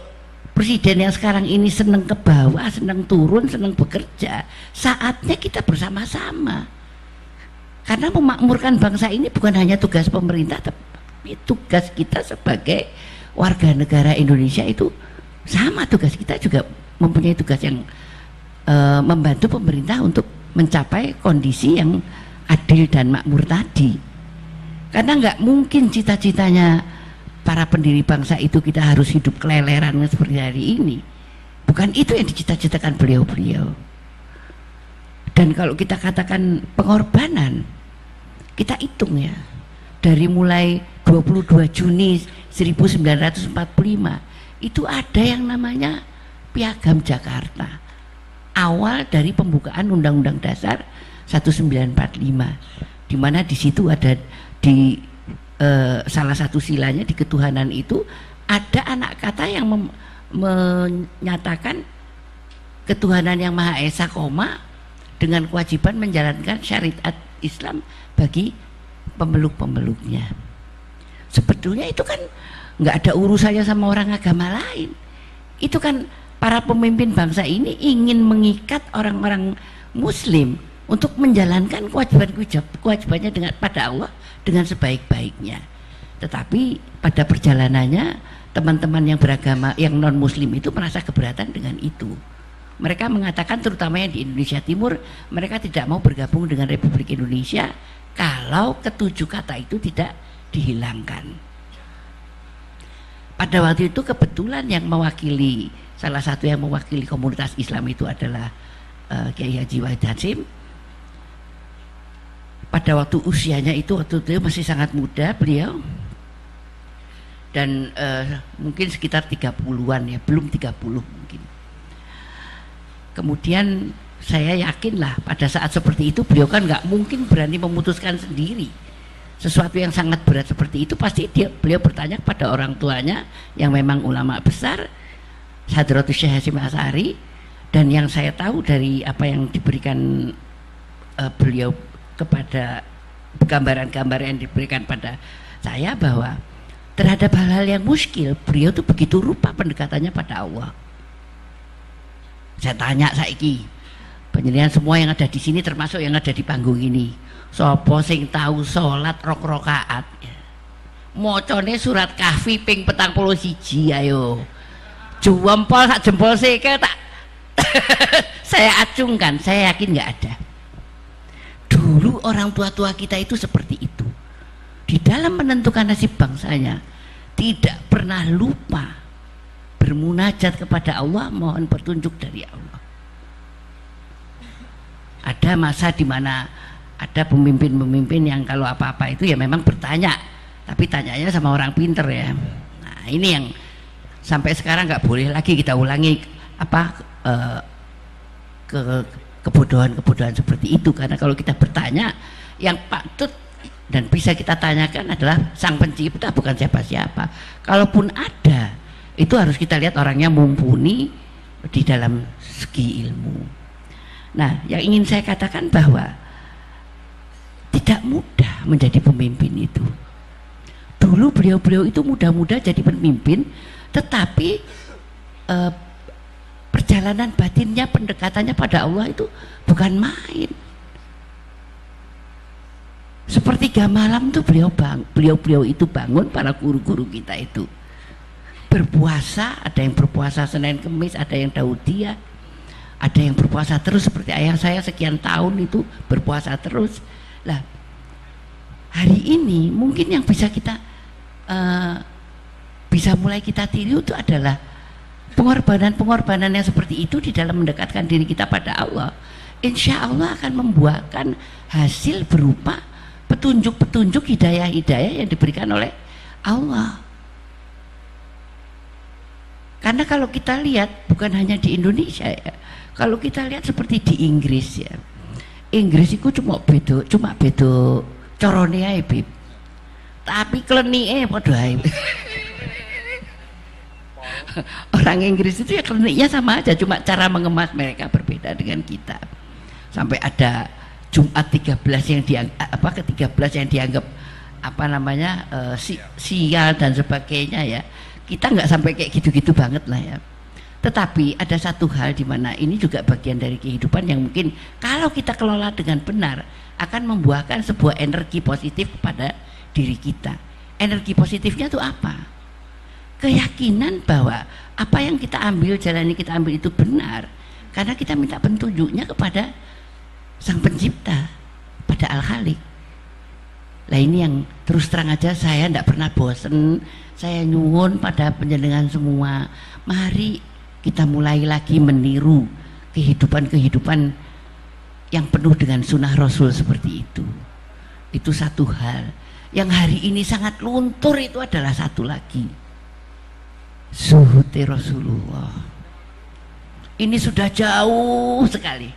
S3: presiden yang sekarang ini senang ke bawah, senang turun, senang bekerja, saatnya kita bersama-sama. Karena memakmurkan bangsa ini bukan hanya tugas pemerintah, Tapi tugas kita sebagai warga negara Indonesia itu sama, tugas kita juga mempunyai tugas yang membantu pemerintah untuk mencapai kondisi yang adil dan makmur tadi. Karena nggak mungkin cita-citanya para pendiri bangsa itu kita harus hidup keleleran seperti hari ini. Bukan itu yang dicita-citakan beliau-beliau. Dan kalau kita katakan pengorbanan, kita hitung ya, dari mulai 22 Juni 1945 itu ada yang namanya Piagam Jakarta, awal dari pembukaan Undang-Undang Dasar 1945, di mana di situ ada di salah satu silanya di ketuhanan itu ada anak kata yang menyatakan ketuhanan yang Maha Esa, dengan kewajiban menjalankan syariat Islam bagi pemeluk-pemeluknya. Sebetulnya itu kan nggak ada urusannya sama orang agama lain. Itu kan para pemimpin bangsa ini ingin mengikat orang-orang Muslim untuk menjalankan kewajibannya pada Allah dengan sebaik-baiknya. Tetapi pada perjalanannya teman-teman yang beragama yang non Muslim itu merasa keberatan dengan itu. Mereka mengatakan, terutama yang di Indonesia Timur, mereka tidak mau bergabung dengan Republik Indonesia kalau ketujuh kata itu tidak dihilangkan. Pada waktu itu kebetulan yang mewakili, salah satu yang mewakili komunitas Islam itu adalah Kiai Haji Wahid Hasyim. Pada waktu usianya itu, waktu itu masih sangat muda beliau, dan mungkin sekitar 30-an ya, belum 30 mungkin. Kemudian saya yakinlah pada saat seperti itu beliau kan nggak mungkin berani memutuskan sendiri sesuatu yang sangat berat seperti itu. Pasti beliau bertanya kepada orang tuanya yang memang ulama besar, Hadratus Syekh Hasyim Asy'ari. Dan yang saya tahu dari apa yang diberikan beliau kepada gambaran-gambaran yang diberikan pada saya, bahwa terhadap hal-hal yang muskil beliau tuh begitu rupa pendekatannya pada Allah. Saya tanya saiki, panjenengan semua yang ada di sini termasuk yang ada di panggung ini, sapa sing tahu salat rok rakaat? Mocone surat Kahfi ping 41, ayo. Jempol sak jempol seke tak saya acungkan, saya yakin nggak ada. Dulu orang tua-tua kita itu seperti itu. Di dalam menentukan nasib bangsanya tidak pernah lupa bermunajat kepada Allah, mohon petunjuk dari Allah. Ada masa di mana ada pemimpin-pemimpin yang kalau apa-apa itu ya memang bertanya, tapi tanyanya sama orang pinter ya. Nah ini yang sampai sekarang nggak boleh lagi kita ulangi kebodohan-kebodohan seperti itu, karena kalau kita bertanya yang patut dan bisa kita tanyakan adalah Sang Pencipta, bukan siapa-siapa. Kalaupun ada, itu harus kita lihat orangnya mumpuni di dalam segi ilmu. Nah, yang ingin saya katakan bahwa tidak mudah menjadi pemimpin itu. Dulu beliau-beliau itu muda-muda jadi pemimpin, tetapi perjalanan batinnya, pendekatannya pada Allah itu bukan main. Sepertiga malam tuh beliau itu bangun, para guru-guru kita itu berpuasa. Ada yang berpuasa Senin Kemis, ada yang Daudiah, ada yang berpuasa terus seperti ayah saya sekian tahun itu berpuasa terus. Lah hari ini mungkin yang bisa kita bisa mulai kita tiru itu adalah pengorbanan yang seperti itu di dalam mendekatkan diri kita pada Allah. Insya Allah akan membuahkan hasil berupa petunjuk-petunjuk, hidayah-hidayah yang diberikan oleh Allah. Karena kalau kita lihat bukan hanya di Indonesia ya, kalau kita lihat seperti di Inggris ya, Inggris itu cuma bedo corone ae Bib, tapi klenike padha ae. Orang Inggris itu ya kliniknya sama aja, cuma cara mengemas mereka berbeda dengan kita. Sampai ada Jumat 13 yang ke-13 yang dianggap sial dan sebagainya ya. Kita nggak sampai kayak gitu-gitu banget lah ya. Tetapi ada satu hal di mana ini juga bagian dari kehidupan yang mungkin kalau kita kelola dengan benar akan membuahkan sebuah energi positif kepada diri kita. energi positifnya itu apa? Keyakinan bahwa apa yang kita ambil, jalan yang kita ambil itu benar, karena kita minta petunjuknya kepada Sang Pencipta, pada Al-Khaliq. Nah ini yang terus terang aja saya tidak pernah bosen. Saya nyuwun pada penjenengan semua, mari kita mulai lagi meniru kehidupan-kehidupan yang penuh dengan sunnah Rasul seperti itu. Itu satu hal. Yang hari ini sangat luntur itu adalah satu lagi, zuhud Rasulullah. Ini sudah jauh sekali.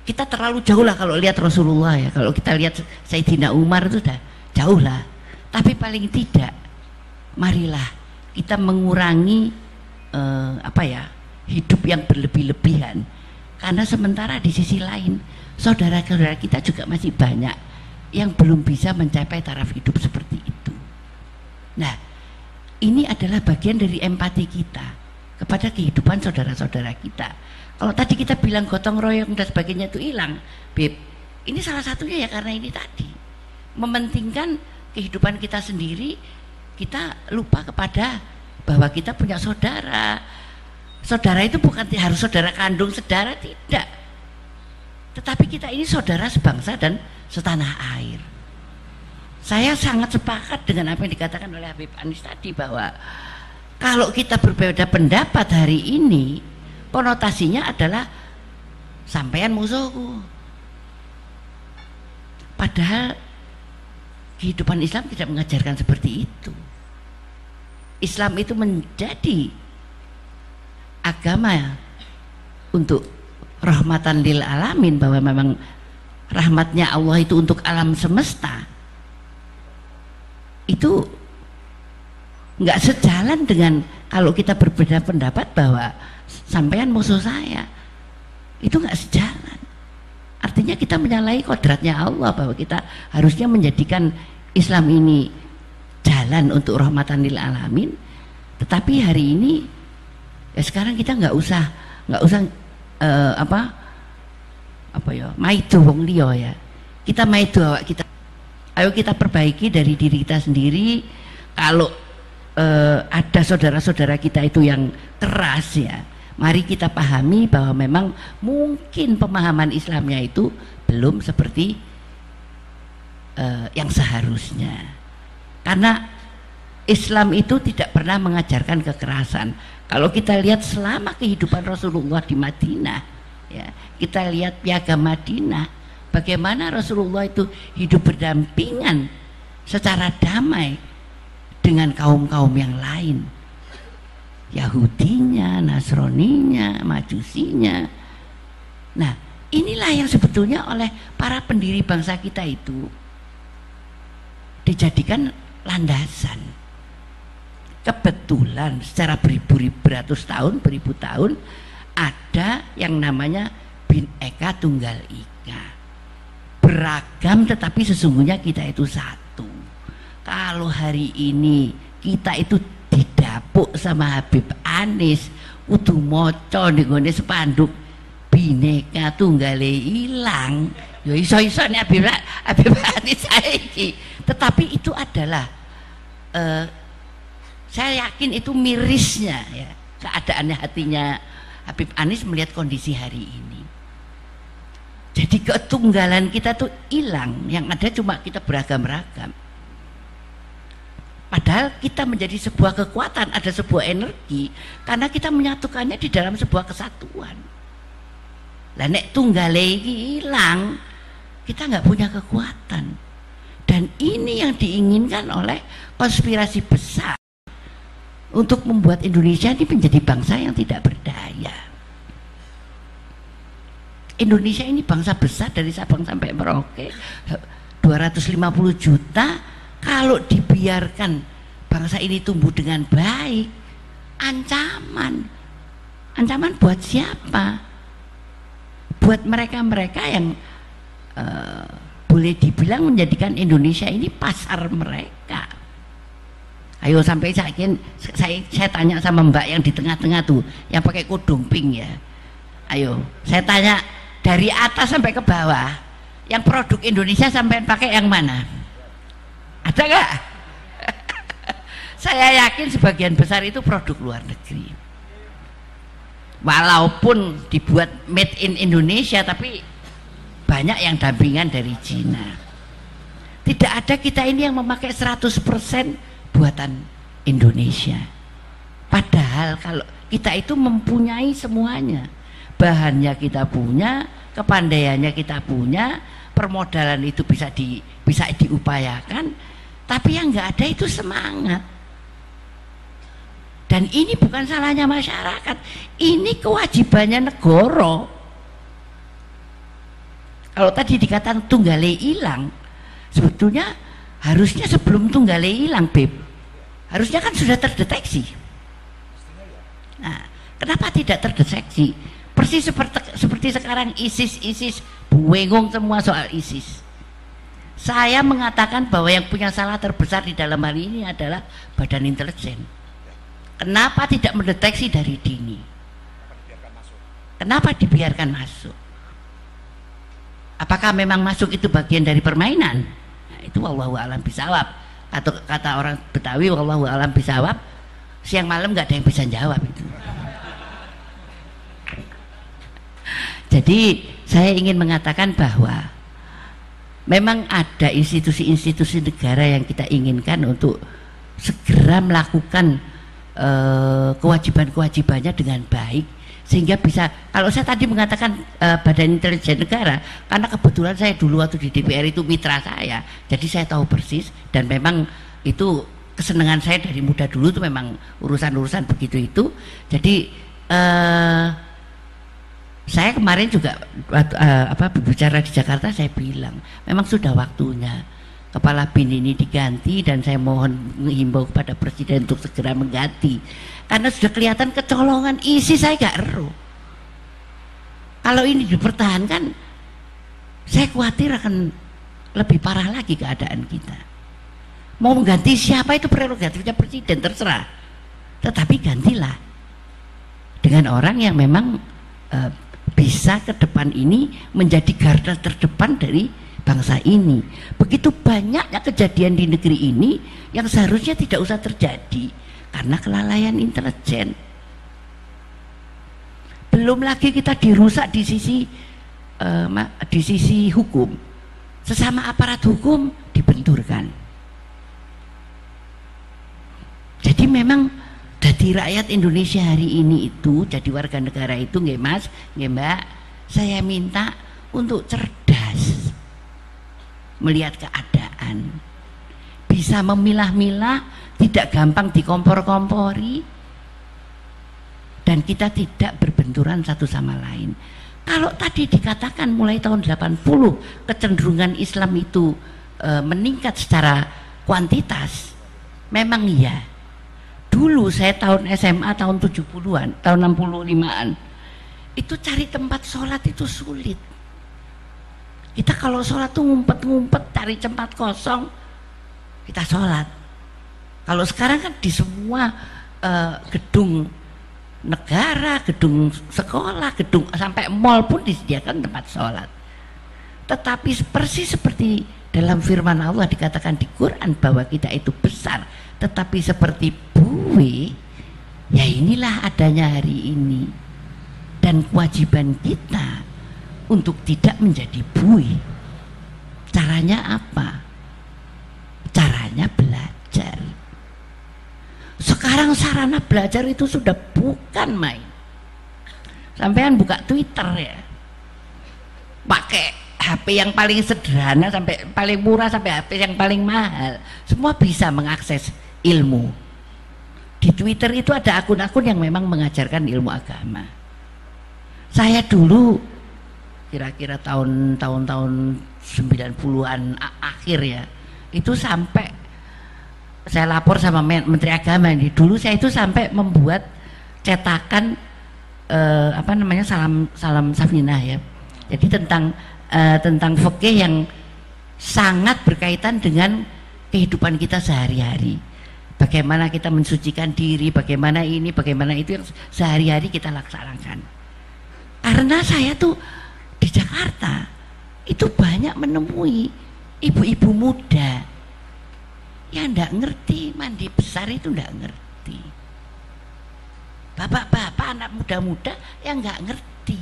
S3: Kita terlalu jauh lah kalau lihat Rasulullah ya. Kalau kita lihat Sayyidina Umar itu sudah jauh lah. Tapi paling tidak, marilah kita mengurangi hidup yang berlebih-lebihan. Karena sementara di sisi lain, saudara-saudara kita juga masih banyak yang belum bisa mencapai taraf hidup seperti itu. Nah, ini adalah bagian dari empati kita kepada kehidupan saudara-saudara kita. Kalau tadi kita bilang gotong royong dan sebagainya itu hilang, Beb, ini salah satunya ya karena ini tadi, mementingkan kehidupan kita sendiri. Kita lupa kepada bahwa kita punya saudara. Saudara itu bukan harus saudara kandung, saudara tidak, tetapi kita ini saudara sebangsa dan setanah air. Saya sangat sepakat dengan apa yang dikatakan oleh Habib Anis tadi, bahwa kalau kita berbeda pendapat hari ini, konotasinya adalah sampean musuhku. Padahal kehidupan Islam tidak mengajarkan seperti itu. Islam itu menjadi agama untuk rahmatan lil alamin, bahwa memang rahmatnya Allah itu untuk alam semesta. Itu nggak sejalan dengan kalau kita berbeda pendapat bahwa sampean musuh saya. Itu nggak sejalan. Artinya kita menyalahi kodratnya Allah, bahwa kita harusnya menjadikan Islam ini jalan untuk rahmatan lil alamin. Tetapi hari ini ya sekarang kita nggak usah maido wong liya ya. Kita maido awak kita. Ayo kita perbaiki dari diri kita sendiri. Kalau ada saudara-saudara kita itu yang keras ya, mari kita pahami bahwa memang mungkin pemahaman Islamnya itu belum seperti yang seharusnya. Karena Islam itu tidak pernah mengajarkan kekerasan. Kalau kita lihat selama kehidupan Rasulullah di Madinah, ya, kita lihat Piagam Madinah, bagaimana Rasulullah itu hidup berdampingan secara damai dengan kaum-kaum yang lain, Yahudinya, Nasraninya, Majusinya. Nah, inilah yang sebetulnya oleh para pendiri bangsa kita itu dijadikan landasan. Kebetulan secara beribu-ratus tahun, beribu tahun, ada yang namanya Bhinneka Tunggal Ika, beragam tetapi sesungguhnya kita itu satu. Kalau hari ini kita itu didapuk sama Habib Anis, kudu maca ning gone spanduk Bhinneka Tunggal ilang, ya iso-iso nek Habib Anis saiki. Tetapi itu adalah saya yakin itu mirisnya ya, keadaannya hatinya Habib Anis melihat kondisi hari ini. Jadi ketunggalan kita tuh hilang, yang ada cuma kita beragam-ragam. Padahal kita menjadi sebuah kekuatan, ada sebuah energi, karena kita menyatukannya di dalam sebuah kesatuan. Lah nek tunggale hilang, kita nggak punya kekuatan. Dan ini yang diinginkan oleh konspirasi besar untuk membuat Indonesia ini menjadi bangsa yang tidak berdaya. Indonesia ini bangsa besar dari Sabang sampai Merauke, 250 juta. Kalau dibiarkan bangsa ini tumbuh dengan baik, ancaman buat siapa? Buat mereka-mereka yang boleh dibilang menjadikan Indonesia ini pasar mereka. Ayo sampai saya tanya sama Mbak yang di tengah-tengah tuh, yang pakai kudung pink ya. Ayo, saya tanya dari atas sampai ke bawah, yang produk Indonesia sampai pakai yang mana? Ada nggak? Saya yakin sebagian besar itu produk luar negeri. Walaupun dibuat made in Indonesia, tapi banyak yang dampingan dari Cina. Tidak ada kita ini yang memakai 100% buatan Indonesia. Padahal kalau kita itu mempunyai semuanya. Bahannya kita punya, kepandaiannya kita punya, permodalan itu bisa diupayakan, tapi yang nggak ada itu semangat. Dan ini bukan salahnya masyarakat, ini kewajibannya negara. Kalau tadi dikatakan tunggale hilang, sebetulnya harusnya sebelum tunggale hilang, Beb, harusnya kan sudah terdeteksi. Nah, kenapa tidak terdeteksi? Persis seperti sekarang ISIS buengong semua soal ISIS. Saya mengatakan bahwa yang punya salah terbesar di dalam hal ini adalah Badan Intelijen. Kenapa tidak mendeteksi dari dini? Kenapa dibiarkan masuk? Apakah memang masuk itu bagian dari permainan? Nah, itu wallahu a'lam bishawab. Kata orang Betawi, wallahu a'lam bishawab. Siang malam nggak ada yang bisa jawab itu. Jadi saya ingin mengatakan bahwa memang ada institusi-institusi negara yang kita inginkan untuk segera melakukan kewajiban-kewajibannya dengan baik, sehingga bisa, kalau saya tadi mengatakan Badan Intelijen Negara, karena kebetulan saya dulu waktu di DPR itu mitra saya, jadi saya tahu persis, dan memang itu kesenangan saya dari muda dulu itu memang urusan-urusan begitu itu. Jadi saya kemarin juga berbicara di Jakarta, saya bilang memang sudah waktunya Kepala BIN ini diganti, dan saya mohon menghimbau kepada Presiden untuk segera mengganti, karena sudah kelihatan kecolongan isi. Saya gak eruh kalau ini dipertahankan, saya khawatir akan lebih parah lagi keadaan kita. Mau mengganti siapa itu prerogatifnya Presiden, terserah, tetapi gantilah dengan orang yang memang bisa ke depan ini menjadi garda terdepan dari bangsa ini. Begitu banyaknya kejadian di negeri ini yang seharusnya tidak usah terjadi karena kelalaian intelijen. Belum lagi kita dirusak di sisi hukum, sesama aparat hukum dibenturkan. Jadi memang jadi rakyat Indonesia hari ini itu, jadi warga negara itu, nggih Mas, nggih Mbak, saya minta untuk cerdas melihat keadaan, bisa memilah-milah, tidak gampang dikompor-kompori, dan kita tidak berbenturan satu sama lain. Kalau tadi dikatakan mulai tahun 80 kecenderungan Islam itu meningkat secara kuantitas, memang iya. Dulu saya tahun SMA tahun 70-an, tahun 65-an, itu cari tempat sholat itu sulit. Kita kalau sholat tuh ngumpet-ngumpet, cari tempat kosong, kita sholat. Kalau sekarang kan di semua gedung negara, gedung sekolah, gedung sampai mall pun disediakan tempat sholat. Tetapi persis seperti dalam firman Allah dikatakan di Quran bahwa kita itu besar, tetapi seperti buih, ya inilah adanya hari ini. Dan kewajiban kita untuk tidak menjadi buih. Caranya apa? Caranya belajar. Sekarang sarana belajar itu sudah bukan main. Sampean buka Twitter ya, pakai HP yang paling sederhana sampai paling murah, sampai HP yang paling mahal, semua bisa mengakses ilmu. Di Twitter itu ada akun-akun yang memang mengajarkan ilmu agama. Saya dulu kira-kira tahun 90-an akhir ya, itu sampai saya lapor sama Menteri Agama ini. Dulu saya itu sampai membuat cetakan salam Safinah ya. Jadi tentang fikih yang sangat berkaitan dengan kehidupan kita sehari-hari. Bagaimana kita mensucikan diri, bagaimana ini, bagaimana itu yang sehari-hari kita laksanakan. Karena saya tuh di Jakarta itu banyak menemui ibu-ibu muda Ya ndak ngerti, mandi besar itu ndak ngerti. Bapak-bapak, anak muda-muda yang nggak ngerti.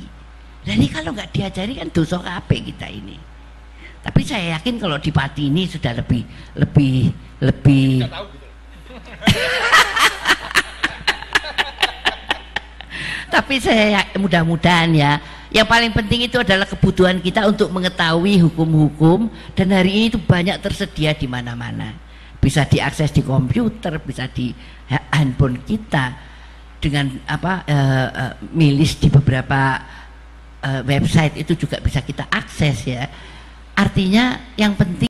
S3: Jadi kalau nggak diajari kan dosa kabeh kita ini. Tapi saya yakin kalau di Pati ini sudah lebih tahu gitu. Tapi saya mudah-mudahan ya, yang paling penting itu adalah kebutuhan kita untuk mengetahui hukum-hukum, dan hari ini itu banyak tersedia di mana-mana. Bisa diakses di komputer, bisa di handphone kita, dengan milis di beberapa website itu juga bisa kita akses ya. Artinya yang penting